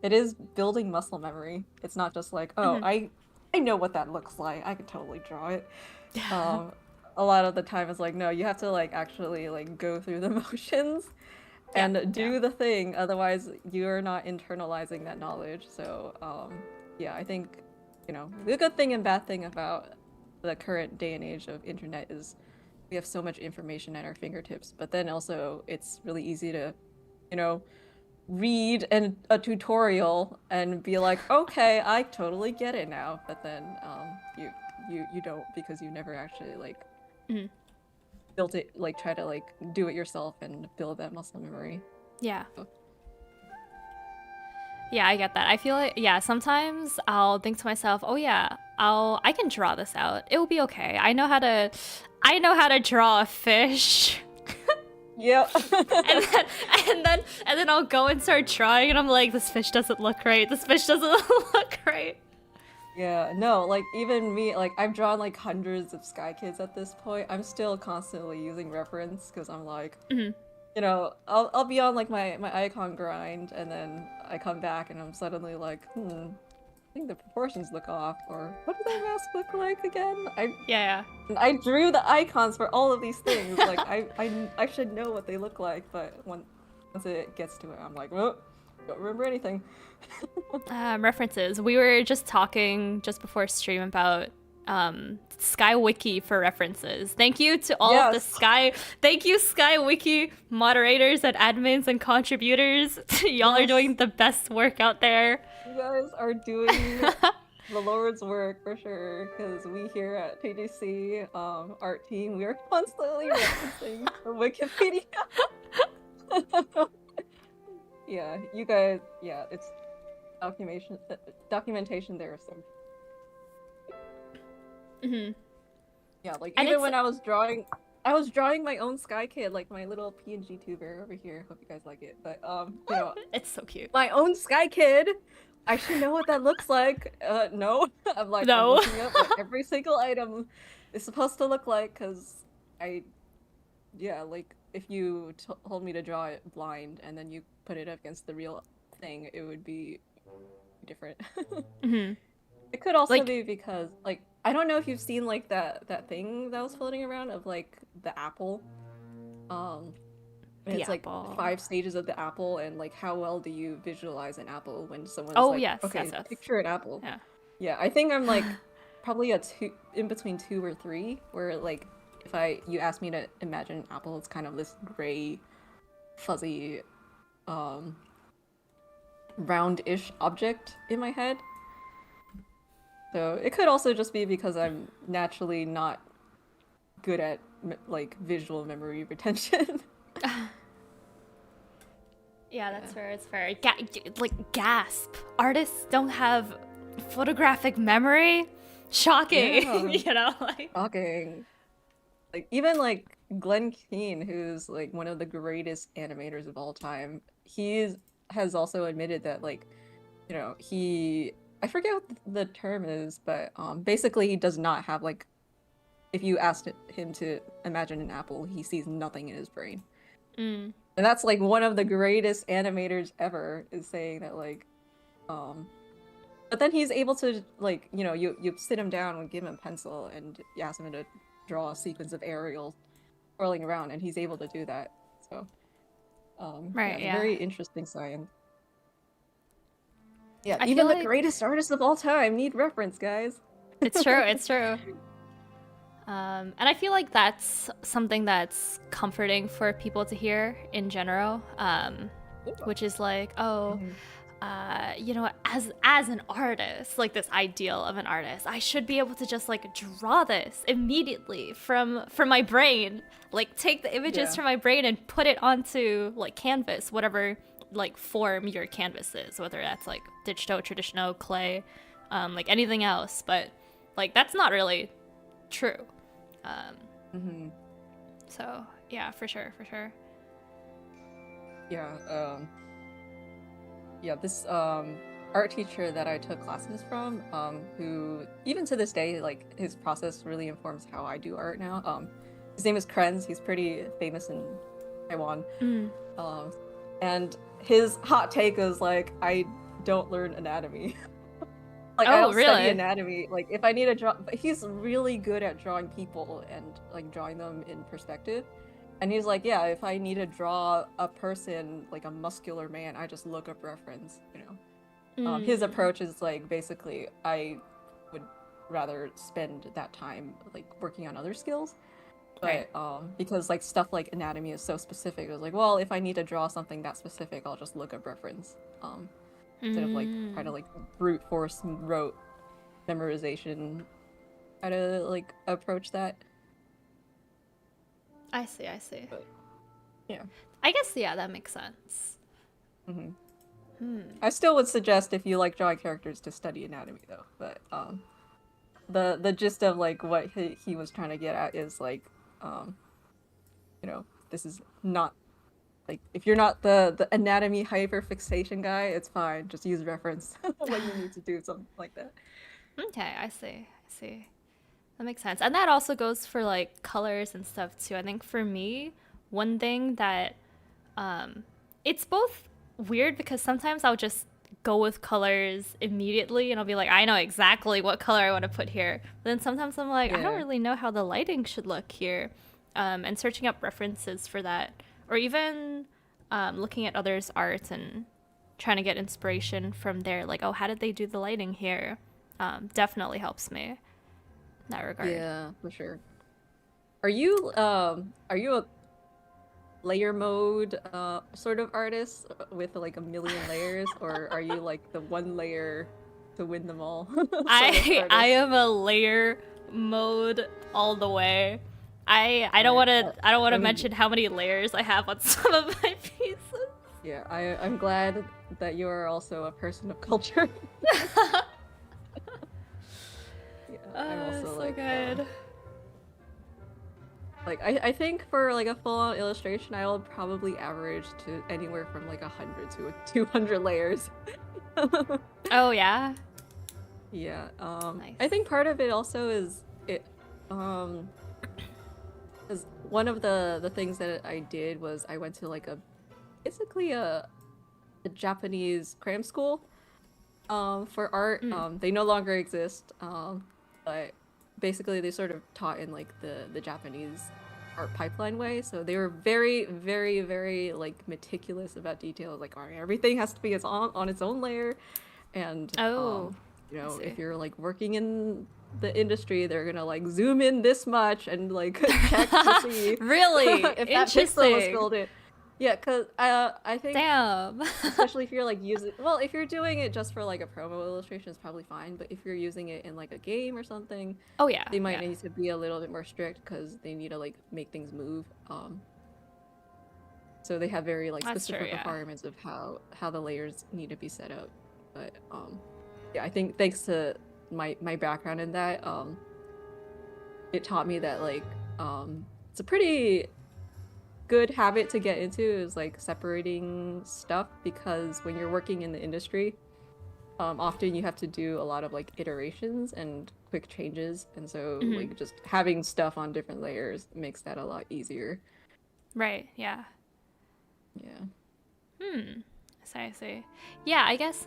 it is building muscle memory. It's not just like, oh, Mhm. I know what that looks like. I could totally draw it. Um, a lot of the time it's like, no, you have to like actually like go through the motions Yeah. and Yeah. do the thing. Otherwise, you're not internalizing that knowledge. So, yeah, I think, the good thing and bad thing about the current day and age of internet is we have so much information at our fingertips, but then also it's really easy to, you know, read a tutorial and be like, okay, I totally get it now. But then you don't, because you never actually like Mhm. built it, like try to like do it yourself and build that muscle memory. Yeah. So, Yeah, I get that. I feel like, yeah, sometimes I'll think to myself, "Oh yeah, I can draw this out. It will be okay. I know how to draw a fish." yeah. And then and then I'll go and start drawing and I'm like, "This fish doesn't look right. This fish doesn't look right." Yeah, no, like even me, like I've drawn like hundreds of Sky Kids at this point. I'm still constantly using reference because I'm like, Mhm. I'll be on like my icon grind, and then I come back and I'm suddenly like, I think the proportions look off, or what does that mask look like again? Yeah, I drew the icons for all of these things. Like I should know what they look like, but once it gets to it, I'm like, well, don't remember anything. yeah. References. We were just talking just before stream about Sky Wiki for references. Thank you to all of the Yes, Thank you Sky Wiki moderators and admins and contributors. Y'all are yes, doing the best work out there. you guys are doing the Lord's work for sure. Because we here at TGC, art team, we are constantly referencing the Wikipedia. Yeah, you guys, yeah, it's documentation there, so Mhm. yeah, like And even it's when I was drawing my own Sky Kid, like my little PNG tuber over here. Hope you guys like it. But it's so cute. my own Sky Kid. I should know what that looks like. No, I'm No. looking up what every single item is supposed to look like, because I, yeah, like if you told me to draw it blind and then you put it up against the real thing, it would be different. Mhm. It could also Like be because, like, I don't know if you've seen like that thing that was floating around of like the apple. Um, and the it's like apple. 5 stages of the apple, and like how well do you visualize an apple when someone's Oh like, yes, yes, okay, yes. picture an apple. Yeah. Yeah, I think I'm like probably a two, in between 2 or 3, where like if you ask me to imagine an apple, it's kind of this gray, fuzzy, um, round-ish object in my head. So it could also just be because I'm naturally not good at like visual memory retention. Yeah, Yeah. that's fair. It's fair. Like gasp. Artists don't have photographic memory. Shocking. Yeah. You know, like Shocking. Like even like Glenn Keane, who's like one of the greatest animators of all time, has also admitted that like, he I forget what the term is, but basically he does not have like, if you asked him to imagine an apple, he sees nothing in his brain. mm, And that's like one of the greatest animators ever, is saying that like, um but then he's able to like, you sit him down and give him a pencil and you ask him to draw a sequence of aerials swirling around, and he's able to do that. So yeah, right. it's a Yeah. very interesting science. Yeah, I feel even the like greatest artists of all time need reference, guys. it's true. It's true. And I feel like that's something that's comforting for people to hear in general. Which is like, oh, Mhm. you know, as an artist, like this ideal of an artist, I should be able to just like draw this immediately from my brain, like take the images Yeah. from my brain and put it onto like canvas, whatever like form your canvas is, whether that's like digital, traditional, clay, like anything else. But like that's not really true. Mhm. So yeah, for sure, for sure. Yeah, yeah, this art teacher that I took classes from, who even to this day, like his process really informs how I do art now. His name is Krenz. He's pretty famous in Taiwan. Mm. Um, and his hot take is like, I don't learn anatomy. Like I Oh, don't study really? anatomy. Like if I need to draw, but he's really good at drawing people and like drawing them in perspective. And he's like, yeah, if I need to draw a person like a muscular man, I just look up reference, you know. His Mm. approach is like basically I would rather spend that time like working on other skills. Right. But because like stuff like anatomy is so specific, it was like, well, if I need to draw something that specific, I'll just look up reference. Instead of like trying to Mm. like brute force rote memorization, try to like approach that. I see, I see. But yeah. I guess, yeah, that makes sense. Hmm. Hmm. I still would suggest if you like drawing characters to study anatomy though. But the gist of like what he was trying to get at is like um you know, this is not like if you're not the anatomy hyperfixation guy, it's fine. Just use reference when you need to do something like that. Okay, I see. I see. That makes sense. And that also goes for like colors and stuff too. I think for me, one thing that it's both weird because sometimes I'll just go with colors immediately and I'll be like, I know exactly what color I want to put here. But then sometimes I'm like, I don't Yeah. really know how the lighting should look here. And searching up references for that, or even looking at others' art and trying to get inspiration from there. Like, oh, how did they do the lighting here? Definitely helps me in that regard. Yeah, for sure. Are you a layer mode sort of artist with like a million layers, or are you like the one layer to win them all sort of I artist? am a layer mode all the way. I don't Right. want to I don't want to I'm mention how many layers I have on some of my pieces. yeah, I'm glad that you are also a person of culture. Yeah, I'm also So good. like I think for like a full-on illustration, I will probably average to anywhere from like 100 to 200 layers. Oh yeah, Yeah, I nice. think part of it also is it, um, is one of the things that I did was I went to like a basically a Japanese cram school, for art. Mm. They no longer exist, but basically they sort of taught in like the Japanese art pipeline way. So they were very, very, very like meticulous about details. Like, all right, everything has to be on its own layer, and Oh, you I know, if see. you're like working in the industry, they're gonna like zoom in this much and like check to see Really if that pixel was interesting. filled in. Yeah, because I think Damn. especially if you're like using, well, if you're doing it just for like a promo illustration, it's probably fine. But if you're using it in like a game or something, Oh yeah, they might yeah. need to be a little bit more strict because they need to like make things move. So they have very like That's true. specific Yeah. requirements of how the layers need to be set up. But yeah, I think thanks to my background in that, it taught me that like it's a pretty good habit to get into is like separating stuff because when you're working in the industry, often you have to do a lot of like iterations and quick changes, and so Hmm. like just having stuff on different layers makes that a lot easier. Right. Yeah. Yeah. Hmm. I see. Yeah, I guess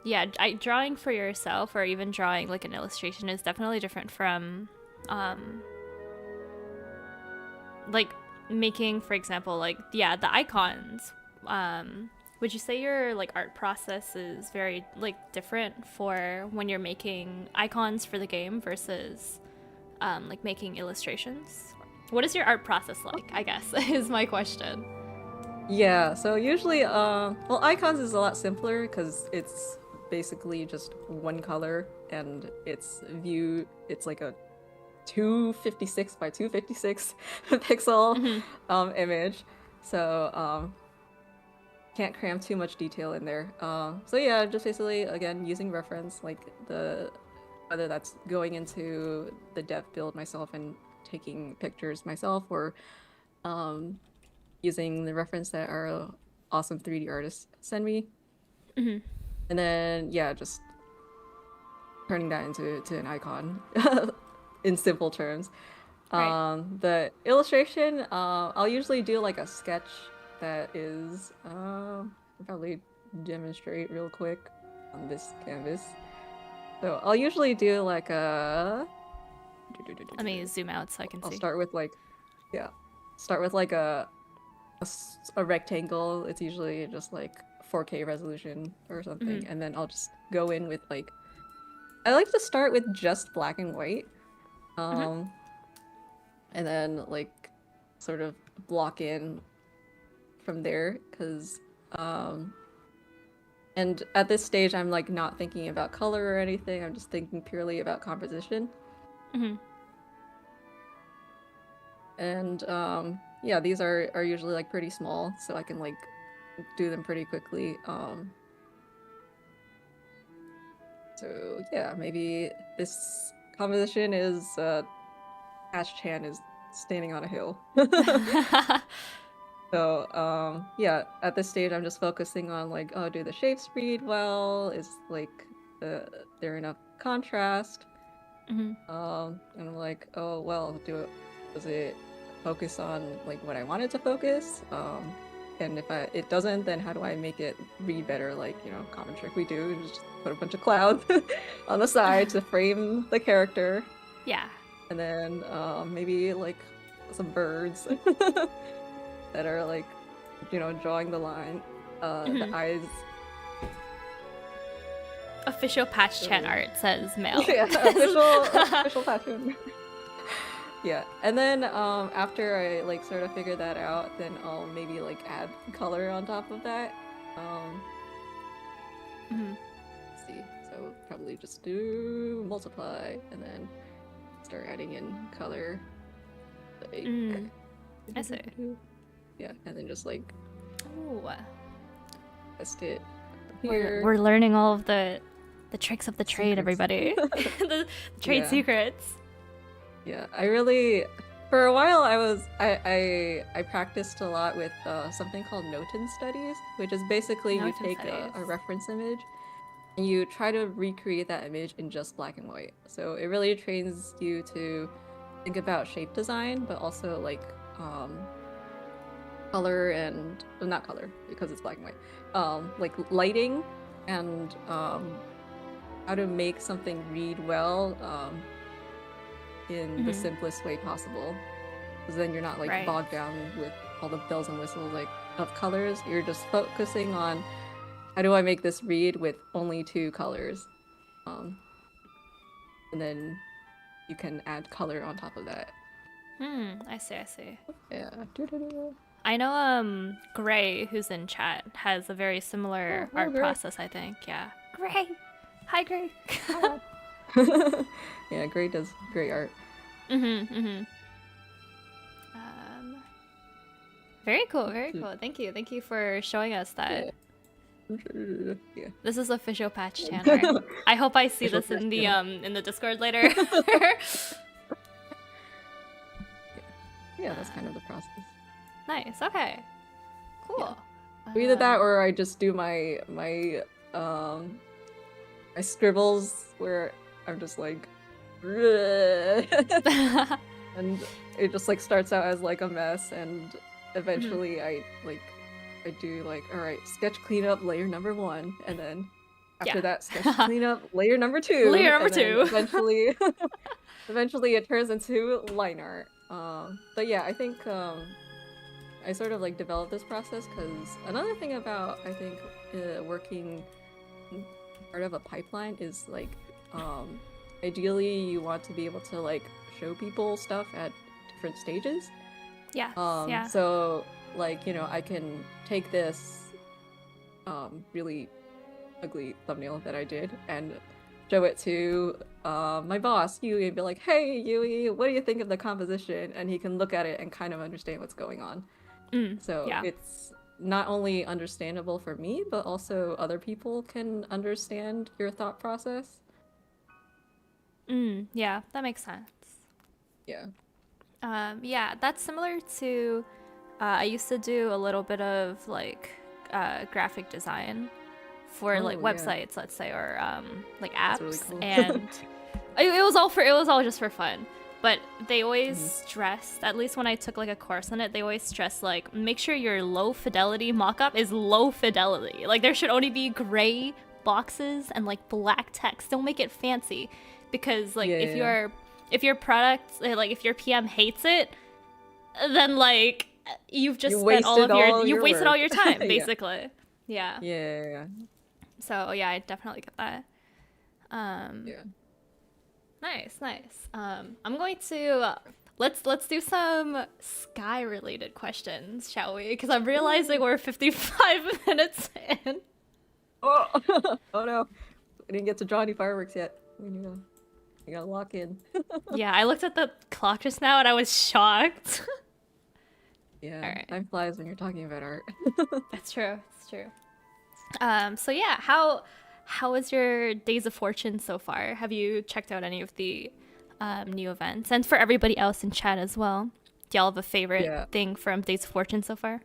yeah, drawing for yourself or even drawing like an illustration is definitely different from um like making, for example, like yeah, the icons. Would you say your like art process is very like different for when you're making icons for the game versus like making illustrations? What is your art process like, I guess, is my question. Yeah, so usually well, icons is a lot simpler because it's basically just one color and it's like a 256 by 256 pixel Hmm. image. So can't cram too much detail in there. So yeah, just basically again using reference like the whether that's going into the dev build myself and taking pictures myself or um using the reference that our awesome 3D artist sent me. Hmm. And then, yeah, just turning that into an icon in simple terms. Right. The illustration, I'll usually do like a sketch that is, I'll probably demonstrate real quick on this canvas. So I'll usually do like a. Let me zoom out so I can I'll see. start with like, yeah, start with like a rectangle. It's usually just like 4K resolution or something, and then I'll just go in with like. I like to start with just black and white, and then like sort of block in from there because and at this stage I'm like not thinking about color or anything. I'm just thinking purely about composition. Hmm. And yeah, these are usually like pretty small, so I can like do them pretty quickly. So yeah, maybe this composition is Ash Chan is standing on a hill. So yeah, at this stage I'm just focusing on like, oh, do the shapes read well? Is like there enough contrast? Hmm. And I'm like, oh well, does it focus on like what I want it to focus? And if it doesn't, then how do I make it read better? Like, you know, common trick we do is just put a bunch of clouds on the side to frame the character, Yeah. and then maybe like some birds that are like, you know, drawing the line. The eyes. Official patch chan art says male. Yeah, official fashion. Yeah, and then after I like sort of figure that out, then I'll maybe like add color on top of that. Let's see, so probably just do multiply and then start adding in color. Like, I see. yeah, and then just like Ooh. test it here. We're learning all of the tricks of the trade, Secrets. everybody. The trade secrets. Yeah, I really, for a while I practiced a lot with something called Noten studies, which is basically you Noten take a reference image and you try to recreate that image in just black and white. So it really trains you to think about shape design, but also like color and, well, not color because it's black and white, like lighting and how to make something read well in the simplest way possible, because then you're not like bogged down with all the bells and whistles like of colors. You're just focusing on how do I make this read with only 2 colors, and then you can add color on top of that. I see. Yeah. I know Gray, who's in chat, has a very similar art process, I think. Yeah. Gray! Hi, Gray! Yeah, Gray does great art. Very cool. Thank you for showing us that. Yeah. This is official patch chan art. I hope I see this in the Discord later. Yeah, that's kind of the process. Nice. Okay. Cool. Yeah. Either that, or I just do my scribbles where I'm just like, and it just like starts out as like a mess, and eventually I do like, all right, sketch cleanup layer number 1, and then after that sketch cleanup layer number 2, layer number 2. eventually it turns into line art. But yeah, I think I sort of like developed this process because another thing about, I think, working part of a pipeline is like ideally you want to be able to like show people stuff at different stages. Yeah. So like, you know, I can take this really ugly thumbnail that I did and show it to my boss Yui and be like, hey Yui, what do you think of the composition? And he can look at it and kind of understand what's going on. So it's not only understandable for me, but also other people can understand your thought process. Yeah, that makes sense. Yeah. Yeah, that's similar to I used to do a little bit of like graphic design for like Oh, yeah. websites, let's say, or like That's apps, really cool. and it was all just for fun. But they always stressed, at least when I took like a course on it, they always stressed like make sure your low fidelity mockup is low fidelity. Like there should only be gray boxes and like black text. Don't make it fancy, because like if your product, like if your PM hates it, then like you've just spent you've wasted all your time basically. Yeah. Yeah. So yeah, I definitely get that. Yeah. Nice. I'm going to let's do some Sky related questions, shall we? Because I'm realizing we're 55 minutes in. Oh, oh no. I didn't get to draw any fireworks yet. You gotta lock in. Yeah, I looked at the clock just now and I was shocked. Yeah, All right. time flies when you're talking about art. That's true. It's true. So yeah, how was your Days of Fortune so far? Have you checked out any of the new events? And for everybody else in chat as well, do y'all have a favorite thing from Days of Fortune so far?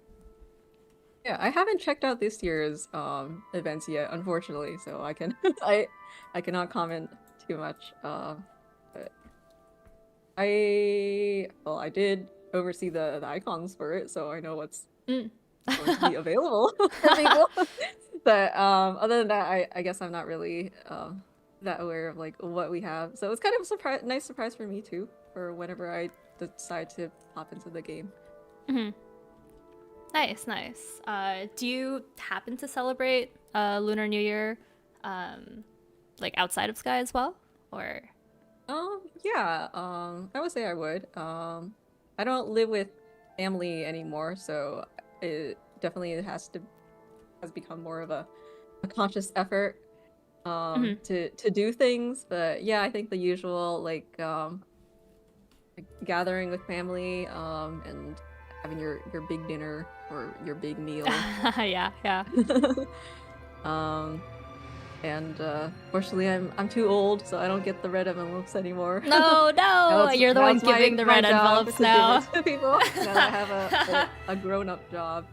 Yeah, I haven't checked out this year's events yet, unfortunately, so I can I cannot comment too much. But I did oversee the icons for it, so I know what's going to be available for people. But other than that, I guess I'm not really that aware of like what we have. So it's kind of a nice surprise for me too, for whenever I decide to pop into the game. Nice. Do you happen to celebrate Lunar New Year, like outside of Sky as well, or? Yeah. I would say I would. I don't live with family anymore, so it definitely has become more of a conscious effort to do things. But yeah, I think the usual like gathering with family and having your big dinner or your big meal. Yeah. And fortunately I'm too old, so I don't get the red envelopes anymore. No, you're the one giving the red envelopes now. To people. Now I have a grown-up job.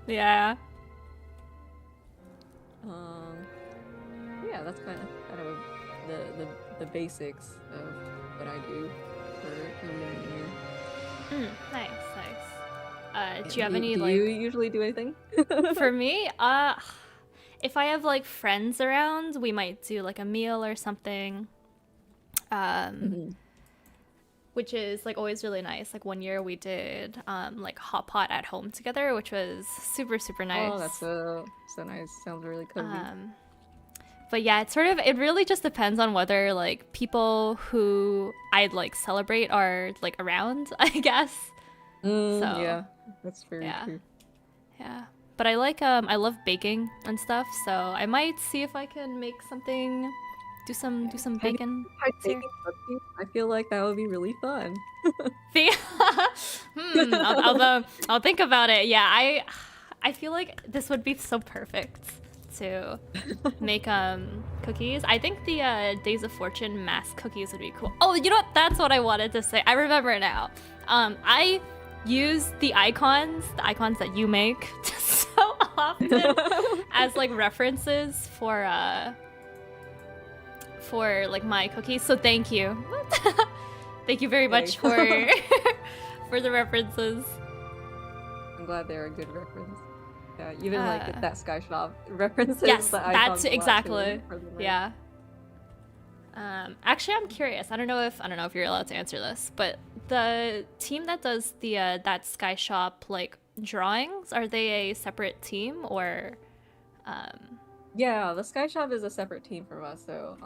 Yeah. Yeah, that's kind of the basics of what I do for Lunar New Year. Nice. Do you have any do like? you usually do anything? For me, if I have like friends around, we might do like a meal or something. Which is like always really nice. Like one year we did like hot pot at home together, which was super nice. Oh, that's so nice. Sounds really cozy. But yeah, it really just depends on whether like people who I'd like celebrate are like around, I guess. Yeah, that's very true. Yeah. But I love baking and stuff, so I might see if I can make something, do some bacon. I feel like that would be really fun. I'll think about it. Yeah, I feel like this would be so perfect to make cookies. I think the Days of Fortune mask cookies would be cool. Oh, you know what? That's what I wanted to say. I remember now. I use the icons that you make so often as like references for like my cookies. So thank you. Thank you very much for for the references. I'm glad they're a good reference. Yeah, even like that Sky Shop references. Yes, the that's exactly. Too, yeah. Actually, I'm curious. I don't know if you're allowed to answer this, but the team that does the that Sky Shop like drawings, are they a separate team or? Yeah, the Sky Shop is a separate team from us, so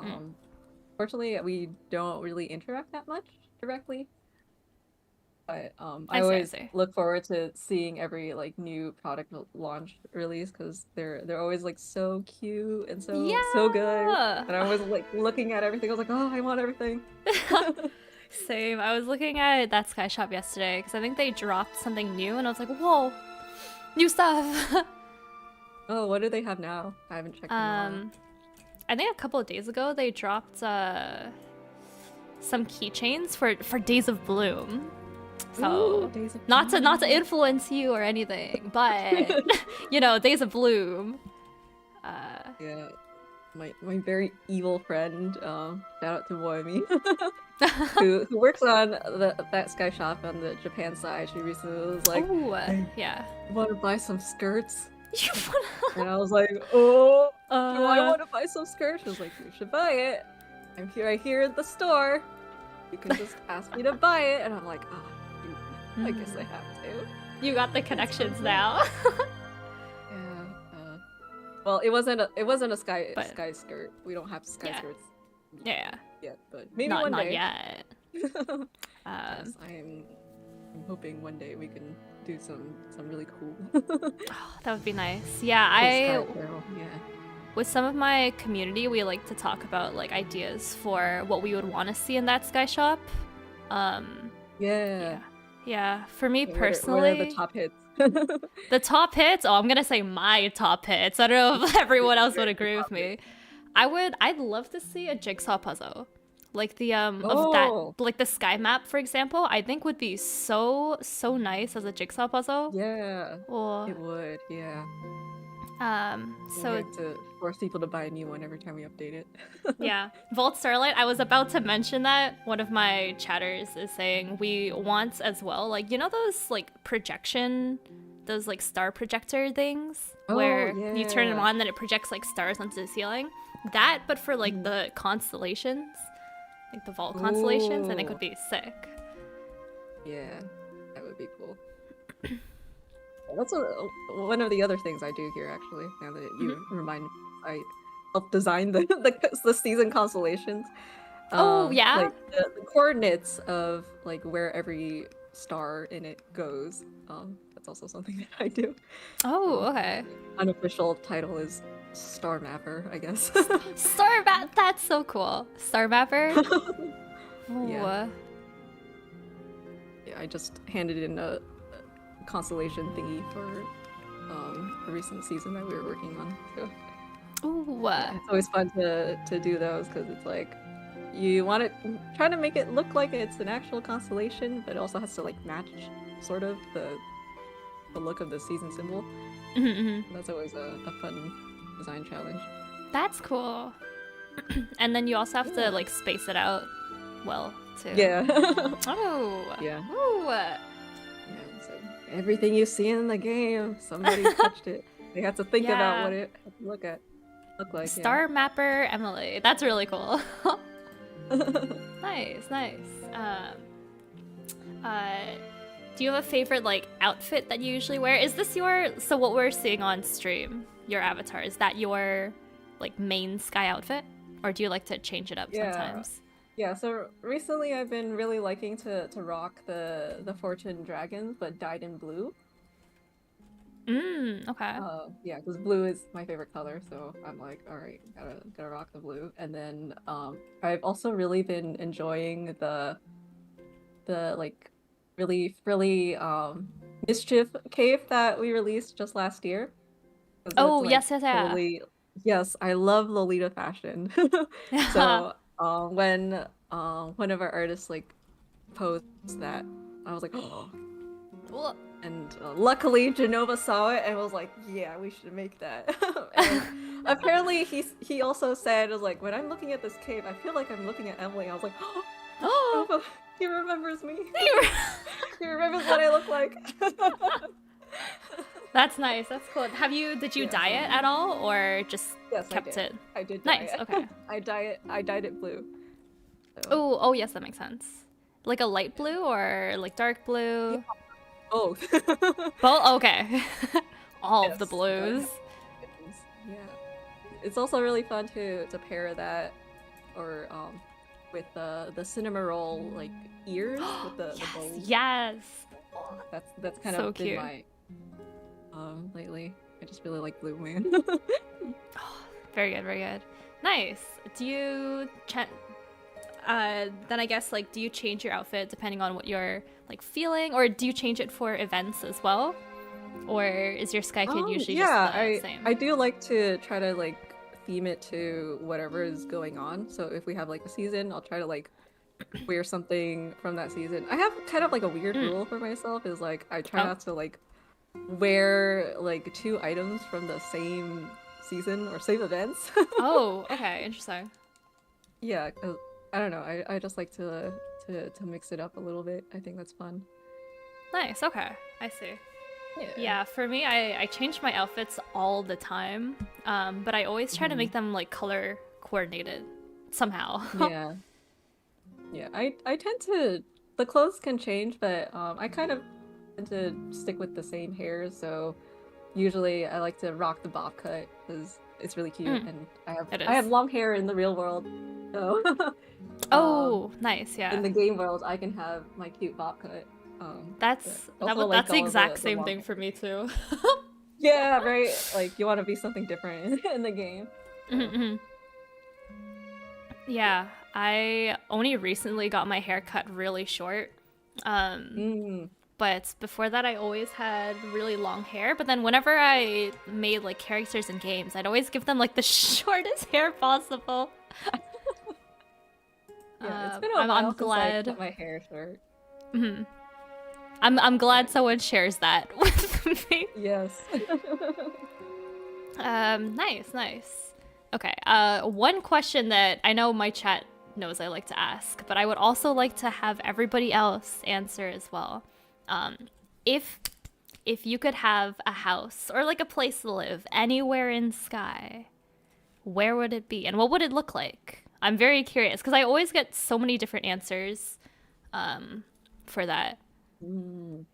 fortunately we don't really interact that much directly. But I always look forward to seeing every like new product launch release because they're always like so cute and so good. And I was like looking at everything. I was like, oh, I want everything. Same. I was looking at that Sky Shop yesterday because I think they dropped something new, and I was like, whoa, new stuff. Oh, what do they have now? I haven't checked them out. I think a couple of days ago they dropped some keychains for Days of Bloom. So Ooh, Days of not to Bloom. influence you or anything, but you know, Days of Bloom. Yeah, my very evil friend, shout out to Moemi, who works on that Sky shop on the Japan side. She recently was like, Oh, "Hey, yeah. you want to buy some skirts?" You And I was like, "Oh, do I wanna? want to buy some skirts?" She was like, "You should buy it. I'm here, right here at the store. You can just ask me to buy it." And I'm like, "Oh, I guess I have to." You got the connections now. Yeah. Well, it wasn't a sky But- sky skirt. We don't have sky Yeah. skirts Yeah. yet, but maybe Not one day. yet. Yes, I'm hoping one day we can do some really cool. Oh, that would be nice. Yeah, Sky apparel, yeah. with some of my community, we like to talk about like ideas for what we would want to see in that Sky shop. Yeah. Yeah. For me What personally, are the top hits? the top hits. Oh, I'm gonna say my top hits. I don't know if everyone else would Very agree with top me. I'd love to see a jigsaw puzzle. Like the of Oh. that, like the sky map, for example, I think would be so nice as a jigsaw puzzle. Yeah. Or It would, yeah. We so have to force people to buy a new one every time we update it. yeah, Vault Starlight. I was about to mention that one of my chatters is saying we want as well, like you know those like projection, those like star projector things where you turn them yeah. on, and then it projects like stars onto the ceiling. That, but for like the constellations, like the vault constellations, I think would be sick. Yeah, that would be cool. That's one of the other things I do here, actually. Now that you remind me, I help design the season constellations. Oh, yeah? Like the coordinates of like where every star in it goes. That's also something that I do. Oh, okay. Unofficial title is Star Mapper, I guess. Star map. That's so cool. Star mapper. Ooh. Yeah. Yeah, I just handed in a constellation thingy for a recent season that we were working on. So Ooh. yeah, it's always fun to do those because it's like you want to try to make it look like it's an actual constellation, but it also has to like match sort of the look of the season symbol. That's always a fun design challenge. That's cool. And then you also have to like space it out well too. Yeah. Oh. Yeah. Ooh. Yeah, so everything you see in the game, somebody touched it. They had to think about what it had to look like. Star Mapper Emily. That's really cool. Nice. Do you have a favorite like outfit that you usually wear? Is this so what we're seeing on stream, your avatar, is that your like main Sky outfit? Or do you like to change it up sometimes? Yeah, so recently I've been really liking to rock the Fortune Dragons, but dyed in blue. Okay. Yeah, because blue is my favorite color, so I'm like, all right, gotta rock the blue. And then I've also really been enjoying the like really frilly mischief cape that we released just last year. Oh, like, yes. yes, I love Lolita fashion. So when one of our artists like posed that, I was like, oh. And luckily Genova saw it and was like, yeah, we should make that. And apparently he also said, was like, when I'm looking at this cape, I feel like I'm looking at Emily. I was like, oh, he remembers me. He remembers what I look like. That's nice. That's cool. Did you dye it at all, or just kept it? I did. Nice. Dye it. Okay. I dyed it blue. So. Oh, yes, that makes sense. Like a light blue or like dark blue? Yeah. Both. Both. Okay. All of the blues. Yeah. It's also really fun to pair that, or with the cinema roll like ears with the bows. Yes. That's kind So of been cute. my lately. I just really like blue, man. Very good. Nice. Do you then I guess like do you change your outfit depending on what you're like feeling, or do you change it for events as well? Or is your Sky Kid usually just the same? I do like to try to like theme it to whatever is going on. So if we have like a season, I'll try to like wear something from that season. I have kind of like a weird rule for myself is like I try not to like wear like 2 items from the same season or same events. Oh, okay, interesting. Yeah, 'cause I don't know. I just like to mix it up a little bit. I think that's fun. Nice, okay. I see. Yeah. Yeah, for me, I change my outfits all the time, but I always try to make them like color coordinated somehow. Yeah. Yeah. I tend to the clothes can change, but I kind of tend to stick with the same hair. So usually I like to rock the bob cut because it's really cute, and It I have is. long hair in the real world. So Oh, nice, in yeah. the game world, I can have my cute bob cut. But also like That's the all of exact the same long thing hair. for me too. Yeah, right. Like you want to be something different in the game. So. Yeah, I only recently got my hair cut really short. Um, Mm. but before that I always had really long hair, but then whenever I made like characters in games, I'd always give them like the shortest hair possible. Yeah, it's been a I'm while since I cut glad. my hair short. I'm Yeah. glad someone shares that with me. Yes. Nice, nice. Okay, one question that I know my chat knows I like to ask, but I would also like to have everybody else answer as well. Um, if if you could have a house or like a place to live anywhere in Sky, where would it be and what would it look like? I'm very curious because I always get so many different answers for that. Mm.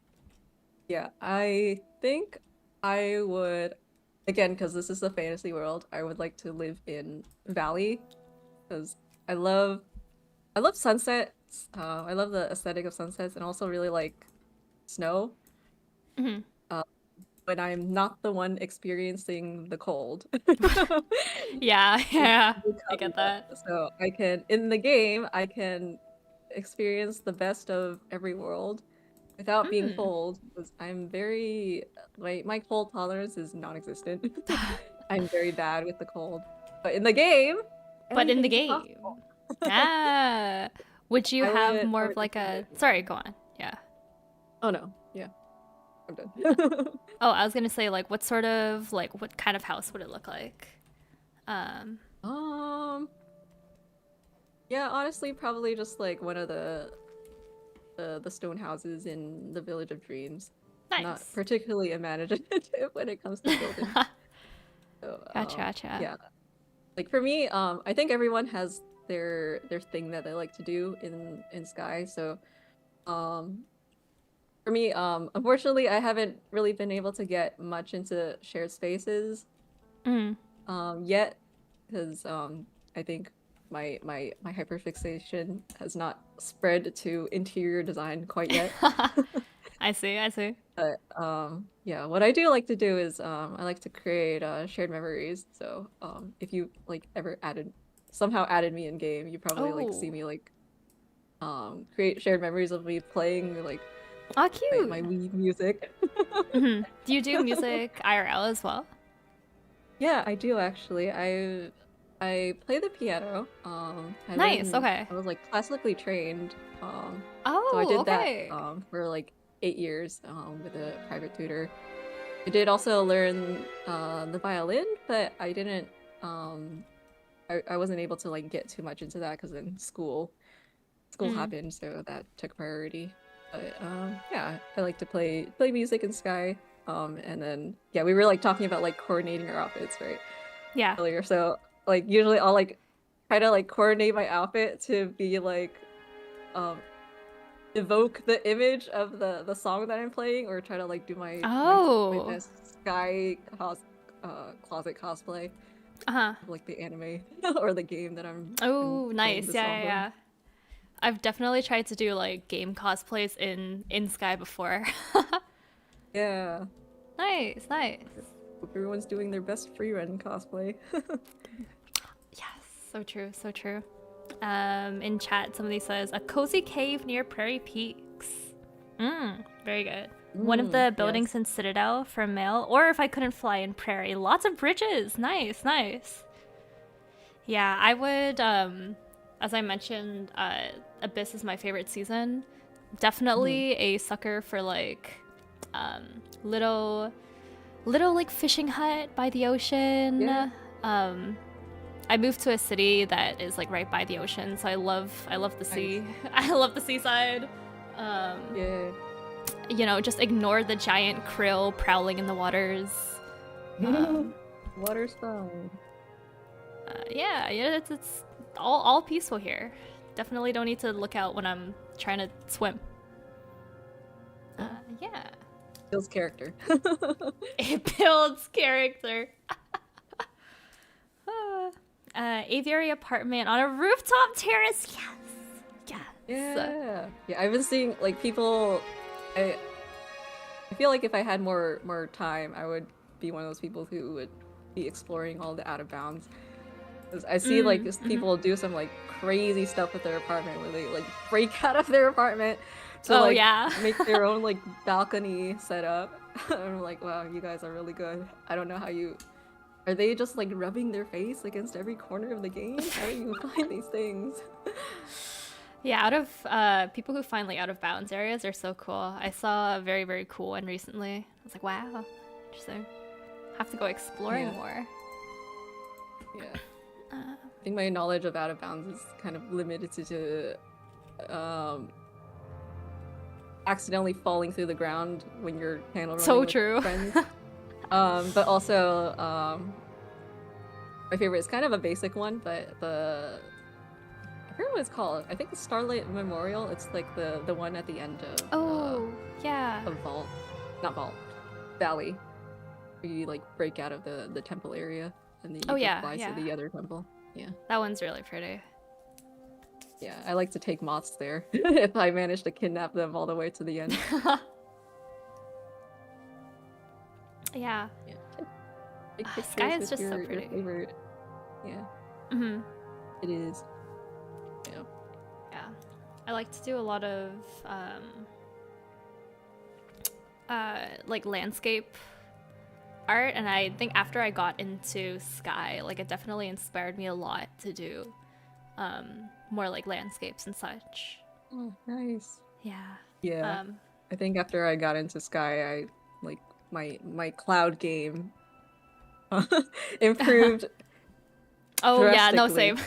Yeah, I think I would, again, because this is a fantasy world, I would like to live in Valley because I love I love sunsets. I love the aesthetic of sunsets and also really like snow. Uh, when I'm not the one experiencing the cold. Yeah, yeah, Really I cover get that. that. So I can, in the game, I can experience the best of every world without being cold because I'm very my cold tolerance is non-existent. I'm very bad with the cold. But in the game, But in the anything's game, possible. ah, would you have more I of would like definitely a? live in Sorry, Valley. go on. Yeah. Oh no. Yeah, I'm done. Oh, I was gonna say like what sort of like what kind of house would it look like? Um, um yeah, honestly probably just like one of the stone houses in the Village of Dreams. Not nice. particularly imaginative when it comes to building. So Gotcha, gotcha. yeah. Like for me, I think everyone has their thing that they like to do in Sky. So, um, for me, unfortunately, I haven't really been able to get much into shared spaces, Mm. yet, because I think my hyperfixation has not spread to interior design quite yet. I see, I see. But yeah, what I do like to do is I like to create shared memories. So if you like ever somehow added me in game, you probably like see Oh, me like create shared memories of me playing like oh, my cute. Wii music. Do you do music IRL as well? Yeah, I do actually. I play the piano. Nice. Okay. I was like classically trained. So I Oh, did that okay. for like 8 years with a private tutor. I did also learn the violin, but I didn't I wasn't able to like get too much into that because then school Mm. happened, so that took priority. But yeah, I like to play music in Sky. And then yeah, we were like talking about like coordinating our outfits right Yeah. earlier. So like usually I'll like try to like coordinate my outfit to be like um evoke the image of the song that I'm playing, or try to like do my Oh. best Sky closet cosplay Uh-huh. of like the anime or the game that I'm Oh, playing nice. the Yeah, song yeah, of. yeah. I've definitely tried to do like game cosplays in Sky before. Yeah, Nice, nice. hope everyone's doing their best free run cosplay. Yes, so true, so true. In chat, somebody says a cozy cave near Prairie Peaks. Very good. One of the buildings Yes. in Citadel for mail, or if I couldn't fly in Prairie, lots of bridges. Nice, nice. Yeah, I would. As I mentioned, Abyss is my favorite season. Definitely a sucker for like little like fishing hut by the ocean. Yeah. I moved to a city that is like right by the ocean, so I love the sea. Nice. I love the seaside. Yeah. You know, just ignore the giant krill prowling in the waters. Water's fine. Yeah, it's all peaceful here. Definitely don't need to look out when I'm trying to swim. Yeah. Builds character. It builds character. Aviary apartment on a rooftop terrace. Yes. Yes. Yeah. I've been seeing like people. I feel like if I had more time, I would be one of those people who would be exploring all the out of bounds. 'Cause I see like people do some like crazy stuff with their apartment where they like break out of their apartment to make their own like balcony setup. I'm like, wow, you guys are really good. I don't know how you. Are they just like rubbing their face against every corner of the game? How do you find these things? Yeah, out of people who find like out of bounds areas are so cool. I saw a very, very cool one recently. I was like, wow, interesting. Have to go exploring more. Yeah. I think my knowledge of out of bounds is kind of limited to accidentally falling through the ground when you're handle running so with true. friends. But also my favorite is kind of a basic one, but I forget what it's called. I think it's Starlight Memorial. It's like the one at the end of yeah. Vault, not Vault, Valley, where you like break out of the temple area and then you fly to the other temple. Yeah. That one's really pretty. Yeah, I like to take moths there if I manage to kidnap them all the way to the end. Yeah. Big Sky is just so pretty. Your favorite. Yeah. Mm-hmm. It is. Yeah. Yeah. I like to do a lot of like landscape art, and I think after I got into Sky, like it definitely inspired me a lot to do more like landscapes and such. Oh, nice. Yeah. Yeah. I think after I got into Sky, I like my cloud game improved. Oh yeah, no, same.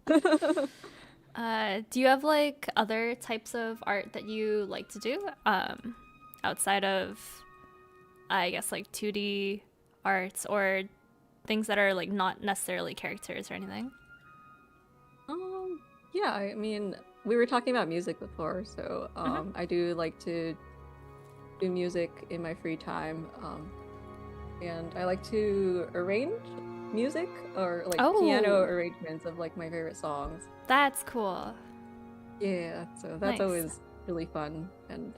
Do you have like other types of art that you like to do outside of I guess like 2D arts or things that are like not necessarily characters or anything? Yeah, I mean, we were talking about music before, so I do like to do music in my free time, and I like to arrange music or like piano arrangements of like my favorite songs. That's cool. Yeah, so that's always really fun, and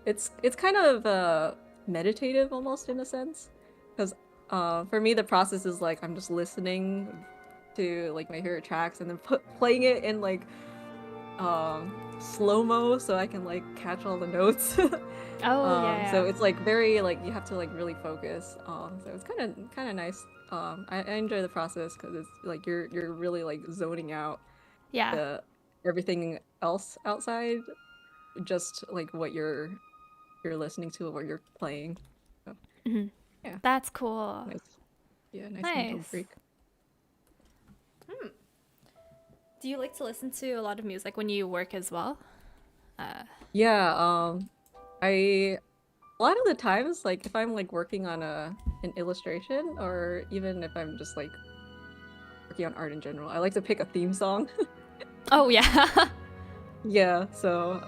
it's kind of meditative almost in a sense, because for me the process is like I'm just listening to like my favorite tracks and then playing it in like slow-mo so I can like catch all the notes. So it's like very like you have to like really focus, so it's kind of nice. I enjoy the process because it's like you're really like zoning out everything else outside, just like what you're listening to or what you're playing. So, yeah, that's cool. Nice mental break. Do you like to listen to a lot of music when you work as well? Yeah, a lot of the times, like if I'm like working on an illustration, or even if I'm just like working on art in general, I like to pick a theme song. Oh yeah. Yeah, so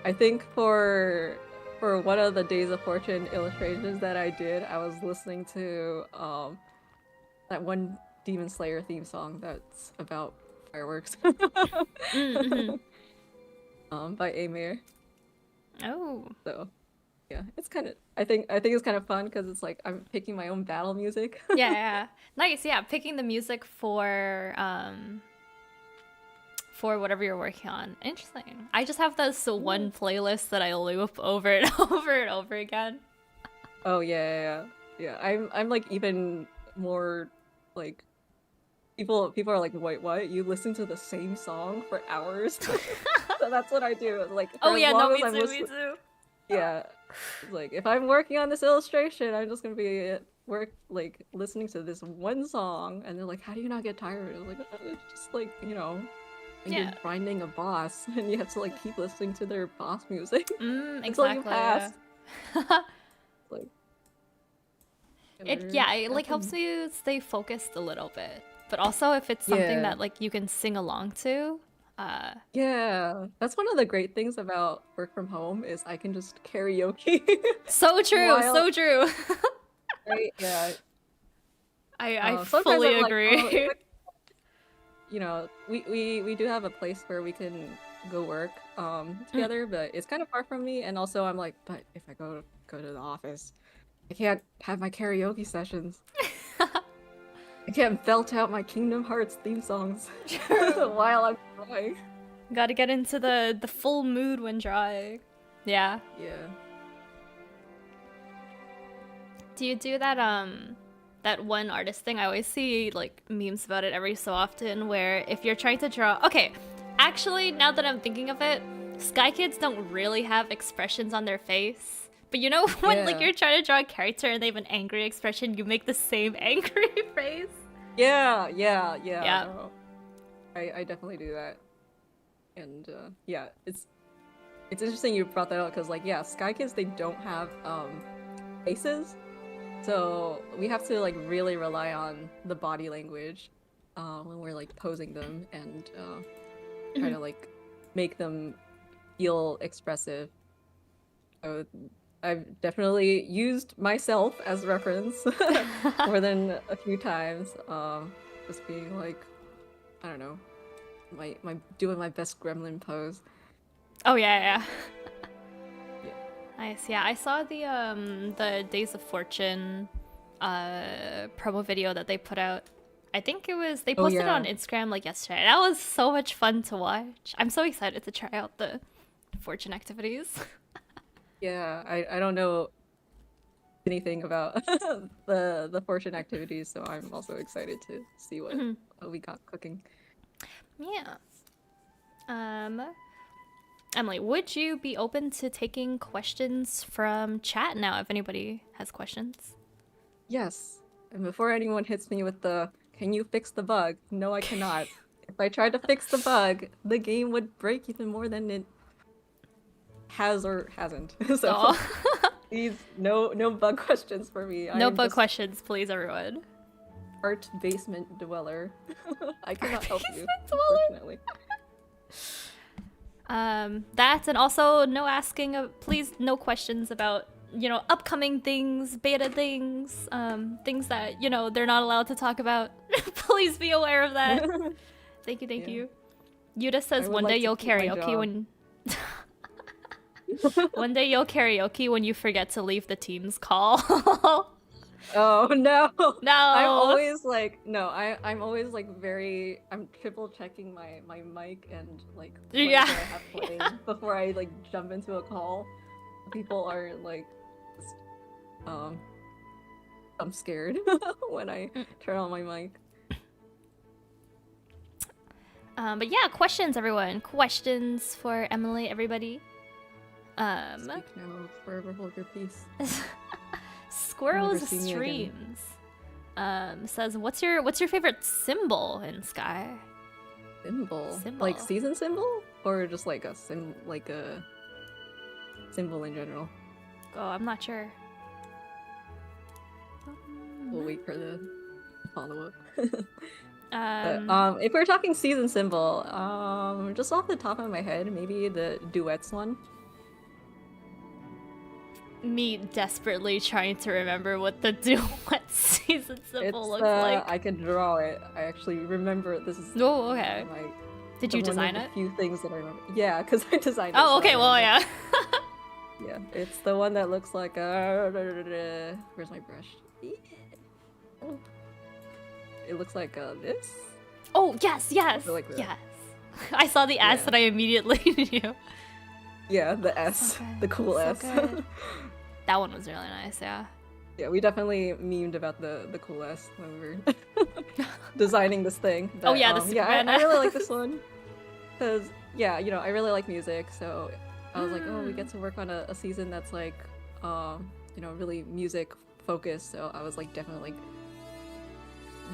I think for one of the Days of Fortune illustrations that I did, I was listening to that one Demon Slayer theme song that's about fireworks. By Amir. Oh. So yeah, it's kind of I think it's kind of fun because it's like I'm picking my own battle music. Yeah. Nice. Yeah, picking the music for whatever you're working on. Interesting. I just have this one playlist that I loop over and over and over again. Oh yeah. I'm like even more like people are like, wait, what? You listen to the same song for hours? So that's what I do. Like, for Oh as yeah, no, long me as I'm too, me listening, too. yeah. Like, if I'm working on this illustration, I'm just gonna be listening to this one song, and they're like, how do you not get tired? I was like, it's just like, when you're Yeah. grinding a boss, and you have to like keep listening to their boss music until you Exactly. pass. Yeah. Like, It like helps you stay focused a little bit. But also if it's something Yeah. that like you can sing along to, Yeah, that's one of the great things about work from home is I can just karaoke so true, while, so true. right? Yeah. I Sometimes fully I'm like, oh, if agree. I, we do have a place where we can go work together, but it's kind of far from me, and also I'm like, but if I go to the office, I can't have my karaoke sessions. I can't belt out my Kingdom Hearts theme songs while I'm drawing. Gotta get into the full mood when drawing. Yeah. Yeah. Do you do that one artist thing? I always see like memes about it every so often where if you're trying to draw, okay, actually now that I'm thinking of it, Sky Kids don't really have expressions on their face. But you know when like Yeah. you're trying to draw a character and they have an angry expression, you make the same angry face. Yeah. Yeah. No. I definitely do that. And yeah, it's interesting you brought that up because like yeah, Sky Kids they don't have faces. So we have to like really rely on the body language when we're like posing them and try to like make them feel expressive. So I've definitely used myself as reference more than a few times. Just being like, I don't know, my doing my best gremlin pose. Oh yeah. Yeah. Nice. Yeah, I saw the Days of Fortune promo video that they put out. I think it was they Oh, posted it yeah. on Instagram like yesterday. That was so much fun to watch. I'm so excited to try out the Fortune activities. Yeah, I don't know anything about the fortune activities, so I'm also excited to see what we got cooking. Yeah. Emily, would you be open to taking questions from chat now if anybody has questions? Yes, and before anyone hits me with the "Can you fix the bug?" No, I cannot. If I tried to fix the bug, the game would break even more than it has or hasn't. So Oh. please, no bug questions for me. I No am bug just questions, please, everyone. art basement dweller. I cannot help you, Basement dweller? unfortunately. That and also no asking please no questions about upcoming things, beta things, things that they're not allowed to talk about. Please be aware of that. Thank Yeah. you. Yuda says would one like day to you'll keep my karaoke job. when one day you'll karaoke when you forget to leave the team's call. Oh no! No. I'm always like I'm always like I'm triple checking my mic and like what Yeah. do I have playing before I like jump into a call. People are like just, I'm scared when I turn on my mic. But yeah, questions, everyone. Questions for Emily, everybody. Speak now, forever hold your peace. Squirrels Never see me again. Streams says, what's your favorite symbol in Sky? Symbol? Symbol. Like season symbol, or just like a symbol in general? Oh, I'm not sure. We'll wait for the follow-up. Um, If we're talking season symbol, just off the top of my head, maybe the duets one. me desperately trying to remember what the duet season symbol looks It's like. I can draw it. I actually remember this is Oh, okay. Did you one design of it? the few things that I remember. Yeah, because I designed it. Oh, so okay. I Well, remember. yeah. Yeah, it's the one that looks like where's my brush? It looks like this. Oh, yes. Or like that. Yes. I saw the S Yeah. and I immediately knew. Yeah, the S, So good, the cool so S. good. That one was really nice. Yeah. Yeah, we definitely memed about the cool S when we were designing this thing. Oh But, yeah, the yeah, Superman. I really like this one because yeah, I really like music, so I was like, oh, we get Mm. to work on a season that's like, really music focused. So I was like definitely like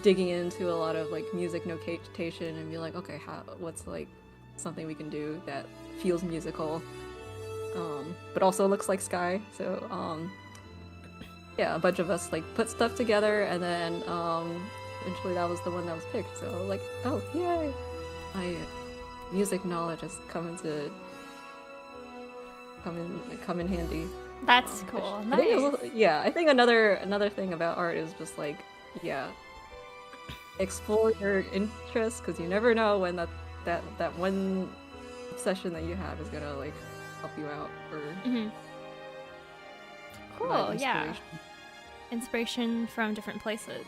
digging into a lot of like music notation and be like, okay, what's like something we can do that feels musical, but also looks like Sky. So yeah, a bunch of us like put stuff together, and then eventually that was the one that was picked. So like, oh yay, my music knowledge has come in handy. That's cool. I think Nice. yeah, I think another thing about art is just like, yeah, explore your interests, because you never know when that one obsession that you have is gonna like help you out or Hmm. provide Cool. Yeah. inspiration. Inspiration from different places.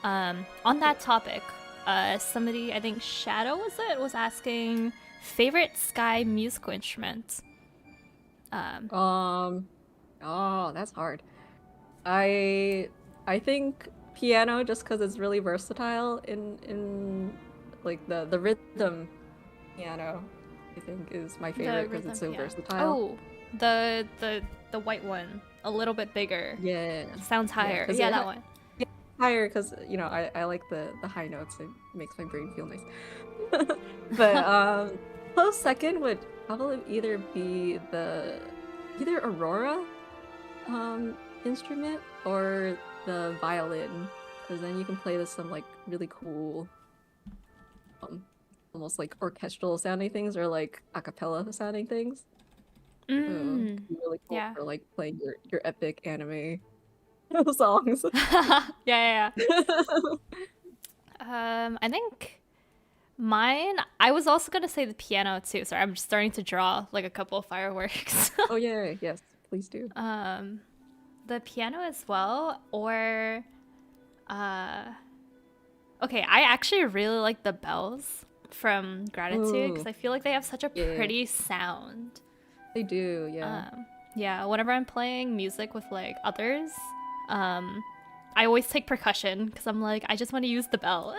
On that topic, somebody, I think Shadow was asking favorite Sky musical instrument. Um, Oh, that's hard. I I think piano, just because it's really versatile in like the rhythm piano, I think is my the favorite because it's rhythm so piano. versatile. Oh, the white one, a little bit bigger. Yeah, Sounds yeah, higher. because Yeah, that one. yeah, higher because I like the high notes. It makes my brain feel nice. But close second would probably either be either Aurora instrument or the violin, because then you can play with some like really cool um almost like orchestral sounding things or like a cappella sounding things. So it Mm. could be really cool Yeah. for like playing your epic anime songs. Yeah, yeah, yeah. I think mine. I was also gonna say the piano too. Sorry, I'm just starting to draw like a couple of fireworks. Oh yeah, yes, please do. um, the piano as well, or uh, okay. I actually really like the bells from Gratitude because Ooh, I feel like they have such a yeah, pretty sound. they do, yeah. Yeah, whenever I'm playing music with like others, um, I always take percussion because I'm like, I just want to use the bell.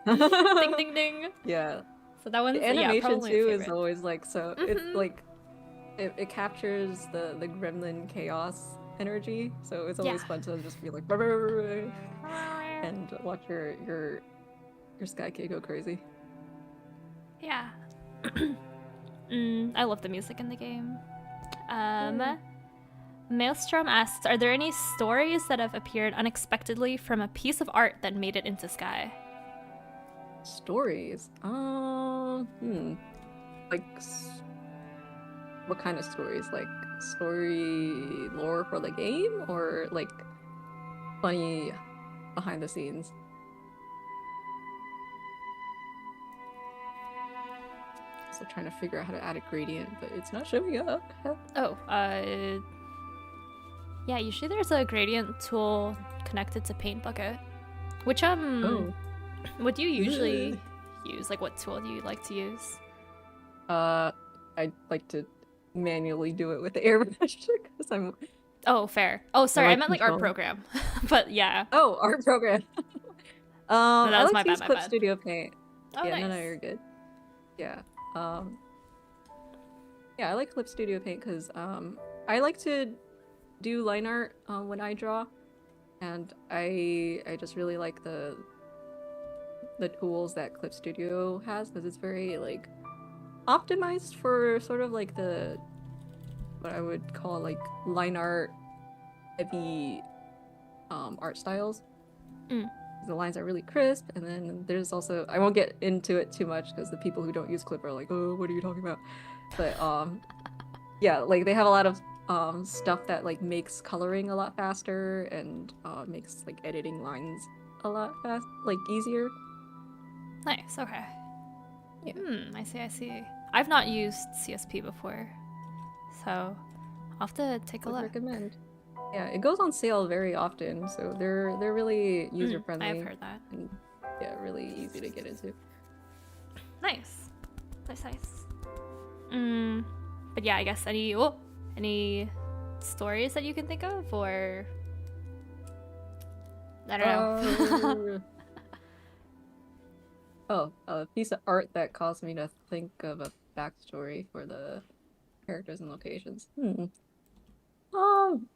Like, ding, ding, ding. Yeah. So that The one's, yeah, animation probably a too is favorite. always like so it's Mm-hmm. like it captures the gremlin chaos energy, so it's Yeah. always fun to just be like "Brr, brr, brr, brr," and watch your Sky Kid go crazy. Yeah. I love the music in the game. Yay. Maelstrom asks, are there any stories that have appeared unexpectedly from a piece of art that made it into Sky? Stories. Like what kind of stories? Like story lore for the game or like funny behind the scenes? Still trying to figure out how to add a gradient, but it's not showing up. Oh, yeah, usually there's a gradient tool connected to Paint Bucket. Which, Oh. what do you usually use? Like, what tool do you like to use? I'd like to manually do it with the airbrush because Oh, fair. Oh, I sorry, I like meant like art controlling. program. But yeah. Oh, art program. No, that I was like my to bad, use my Clip bad. Studio Paint. Oh, Yeah, no, nice. you're good. Yeah. Yeah, I like Clip Studio Paint because I like to do line art when I draw, and I just really like the tools that Clip Studio has because it's very like optimized for sort of like the what I would call like line art heavy art styles. Mm. The lines are really crisp, and then there's also I won't get into it too much because the people who don't use Clip are like, oh, what are you talking about? But yeah, like they have a lot of stuff that like makes coloring a lot faster and makes like editing lines a lot like easier. Nice, okay. Yeah, I see, I see. I've not used CSP before, so I'll have to take a would look. recommend. Yeah, it goes on sale very often, so they're really user I have friendly heard that. and yeah, really easy to get into. Nice. Nice, nice. But yeah, I guess any stories that you can think of, or I don't know. A piece of art that caused me to think of a backstory for the characters and locations. Um,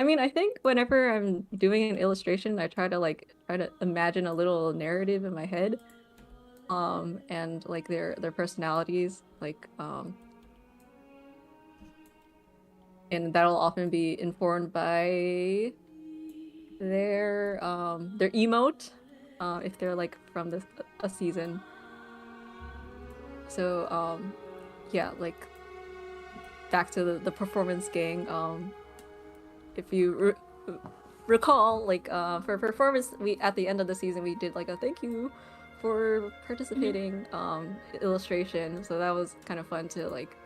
I mean, I think whenever I'm doing an illustration, I try to imagine a little narrative in my head. And like their personalities, and that'll often be informed by their emote, if they're like from a season. So yeah, like back to the performance gang. If you recall, like for performance, we at the end of the season we did like a thank you for participating illustration. So that was kind of fun to like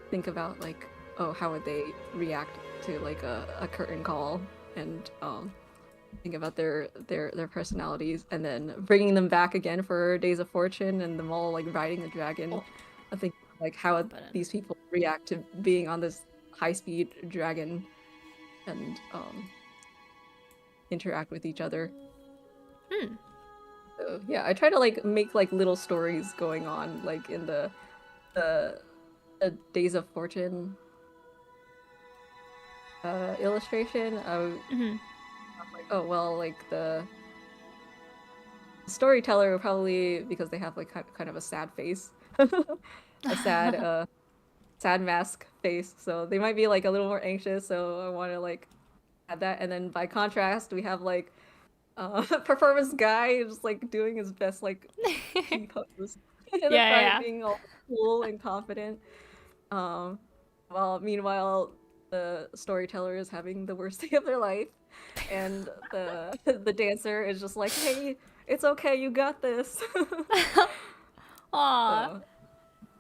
think about like, oh, how would they react to like a curtain call, and think about their personalities, and then bringing them back again for Days of Fortune and them all like riding the dragon. I think like how would these people react to being on this high-speed dragon and interact with each other. So yeah, I try to like make like little stories going on like in the Days of Fortune illustration. I'm like, oh well, like the storyteller would probably, because they have like kind of a sad face, a sad mask face, so they might be like a little more anxious. So I want to like add that, and then by contrast, we have like performance guy just like doing his best like he poses in the front, being all cool and confident. While meanwhile the storyteller is having the worst day of their life, and the dancer is just like, hey, it's okay, you got this. Aww. So,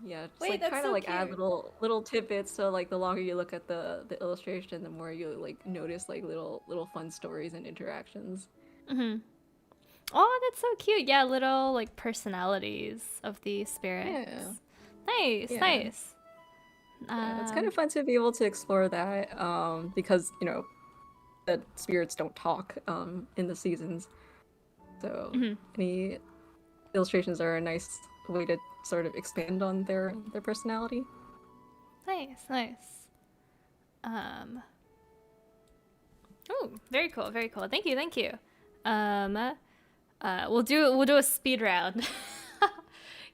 yeah, just like trying to like add little tidbits, so like the longer you look at the illustration, the more you like notice like little fun stories and interactions. Oh, that's so cute. Yeah, little like personalities of the spirits. Nice. Yeah, it's kind of fun to be able to explore that, because you know the spirits don't talk in the seasons, so any illustrations are a nice way to sort of expand on their personality. Nice. Oh, very cool. Thank you. We'll do a speed round.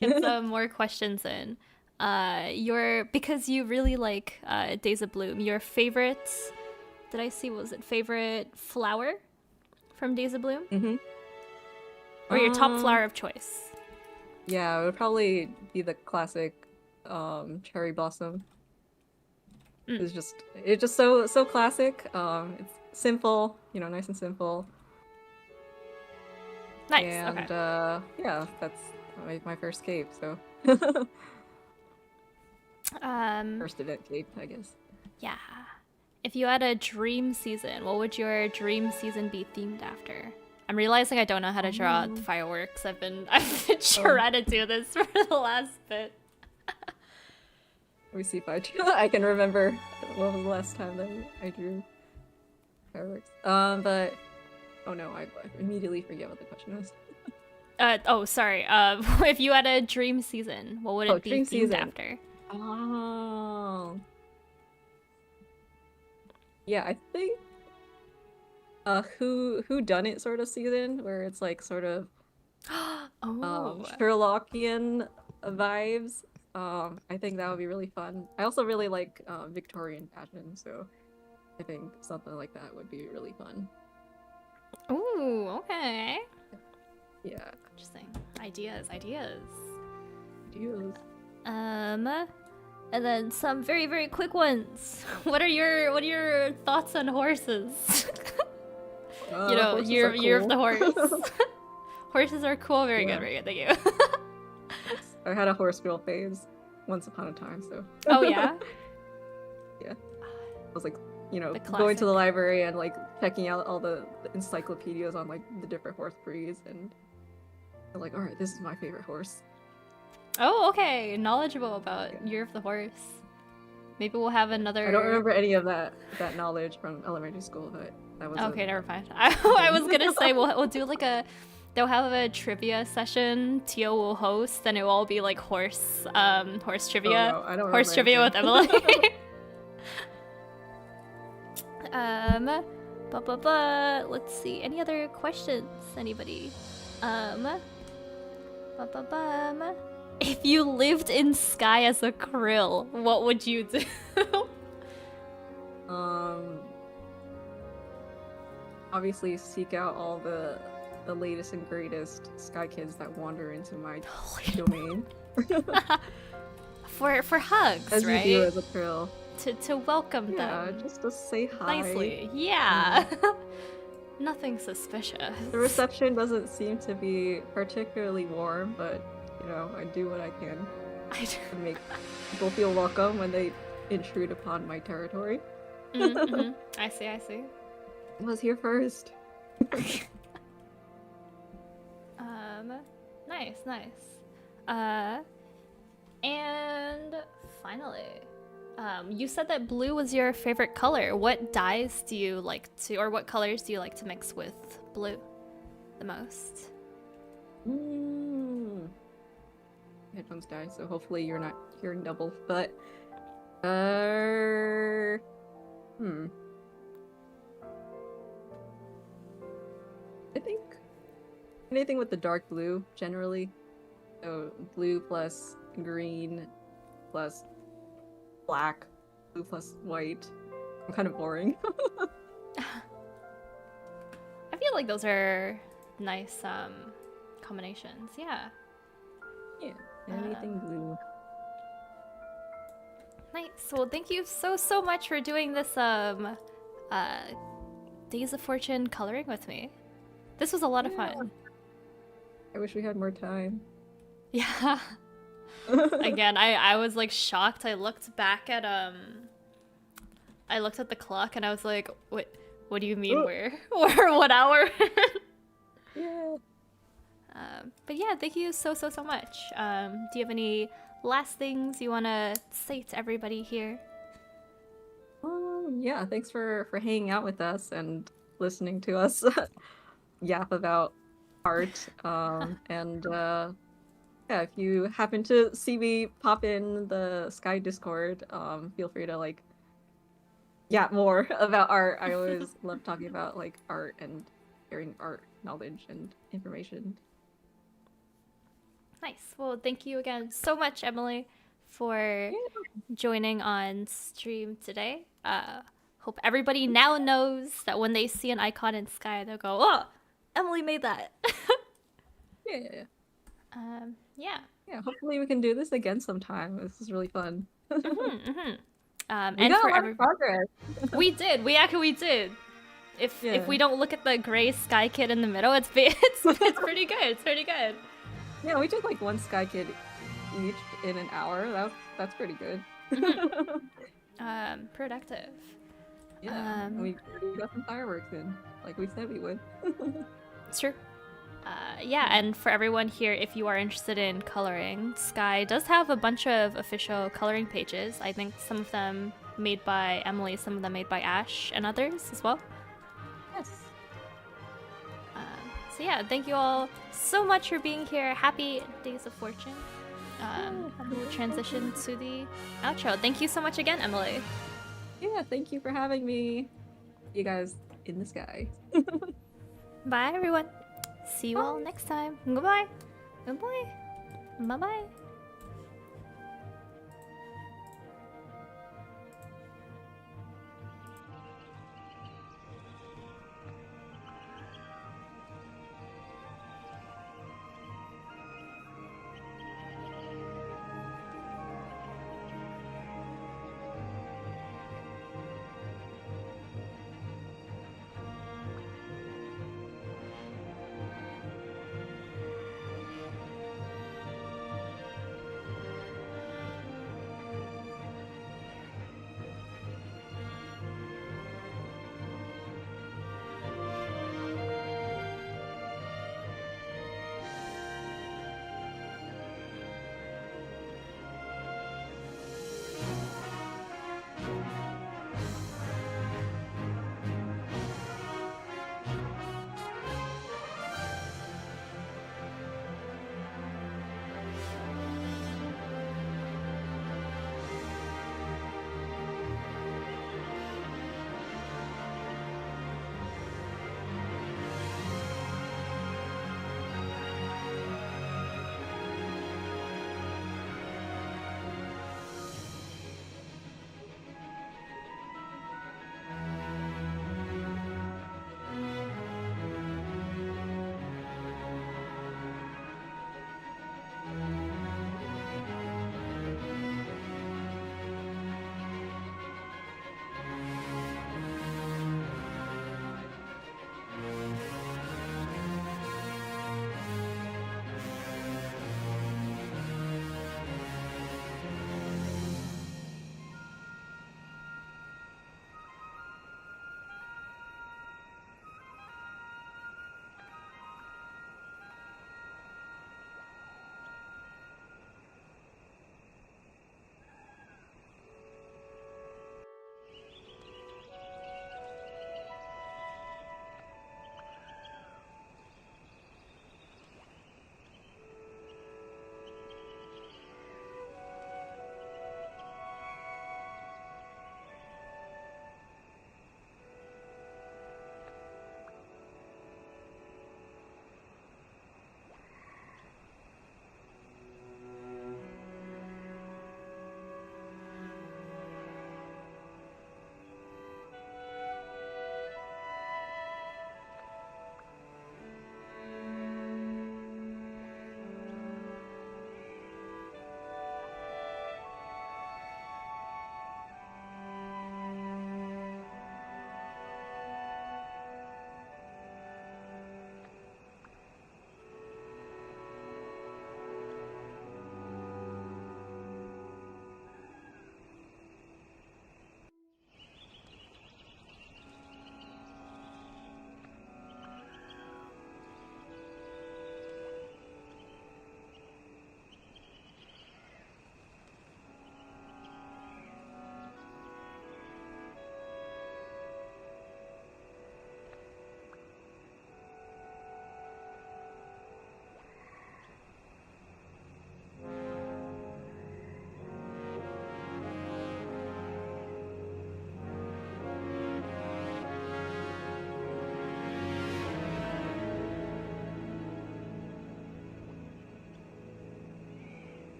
Get some more questions in. Because you really like Days of Bloom, your favorite, did I see, was it favorite flower from Days of Bloom? Or your top flower of choice? Yeah, it would probably be the classic cherry blossom. It's just so classic. It's simple, you know, nice and simple. Nice. And okay. Yeah, that's my first cape, so first event cape, I guess. Yeah. If you had a dream season, what would your dream season be themed after? I'm realizing I don't know how to draw fireworks. I've been trying to do this for the last bit. Let me see if I can remember what was the last time that I drew fireworks. But oh no, I immediately forget what the question was. Sorry. If you had a dream season, what would it be themed after? Oh. Yeah, I think who done it sort of season, where it's like sort of Sherlockian vibes. I think that would be really fun. I also really like Victorian fashion, so I think something like that would be really fun. Ooh, okay. Yeah. Interesting. Ideas. And then some very, very quick ones. What are your thoughts on horses? You know, year of the horse. Horses are cool. Very good. Thank you. I had a horse girl phase once upon a time, so. Oh yeah. Yeah. I was like, you know, going to the library and like checking out all the encyclopedias on like the different horse breeds, and I'm like, all right, this is my favorite horse. Oh, okay. Knowledgeable about Year of the Horse. Maybe we'll have another. I don't remember any of that knowledge from elementary school, but That was Okay, never mind. I was gonna say we'll do like they'll have a trivia session. Tio will host, and it will all be like horse trivia. Oh, no, I don't horse trivia with remember. Emily. Let's see. Any other questions? Anybody? If you lived in Sky as a krill, what would you do? Obviously seek out all the latest and greatest Sky Kids that wander into my domain. for hugs, As right? you do as a krill. To welcome Yeah, them just to say hi. nicely. Yeah. Nothing suspicious. The reception doesn't seem to be particularly warm, but you know, I do what I can to make people feel welcome when they intrude upon my territory. Mm-hmm. I see. I was here first. Nice. And finally, you said that blue was your favorite color. What dyes do you like to, or what colors do you like to mix with blue the most? Headphones die, so hopefully you're not hearing double. But I think anything with the dark blue generally. So blue plus green plus black, blue plus white. I'm kind of boring. I feel like those are nice combinations. Yeah. Yeah, anything blue. Nice. Well, thank you so much for doing this Days of Fortune coloring with me. This was a lot of fun. I wish we had more time. Yeah. Again, I was like shocked. I looked back at I looked at the clock and I was like, what do you mean we're what hour? Yeah. But yeah, thank you so much. Do you have any last things you want to say to everybody here? Yeah, thanks for hanging out with us and listening to us yap about art. Yeah, if you happen to see me pop in the Sky Discord, feel free to like yap more about art. I always love talking about like art and sharing art knowledge and information. Nice. Well, thank you again so much, Emily, for joining on stream today. Hope everybody now knows that when they see an icon in Sky, they'll go, "Oh, Emily made that." Yeah. Yeah. Hopefully we can do this again sometime. This is really fun. And We got for a lot of progress. we did. We did. If we don't look at the gray Sky Kid in the middle, it's pretty good. It's pretty good. Yeah, we did like one Sky Kid each in an hour. That's pretty good. Productive. Yeah, we got some fireworks in, like we said we would. It's true. Yeah, and for everyone here, if you are interested in coloring, Sky does have a bunch of official coloring pages. I think some of them made by Emily, some of them made by Ash, and others as well. Yes. So yeah, thank you all so much for being here. Happy Days of Fortune. We'll transition to the outro. Thank you so much again, Emily. Yeah, thank you for having me. See you guys in the sky. Bye, everyone. See you all next time. Goodbye. Goodbye. Bye-bye.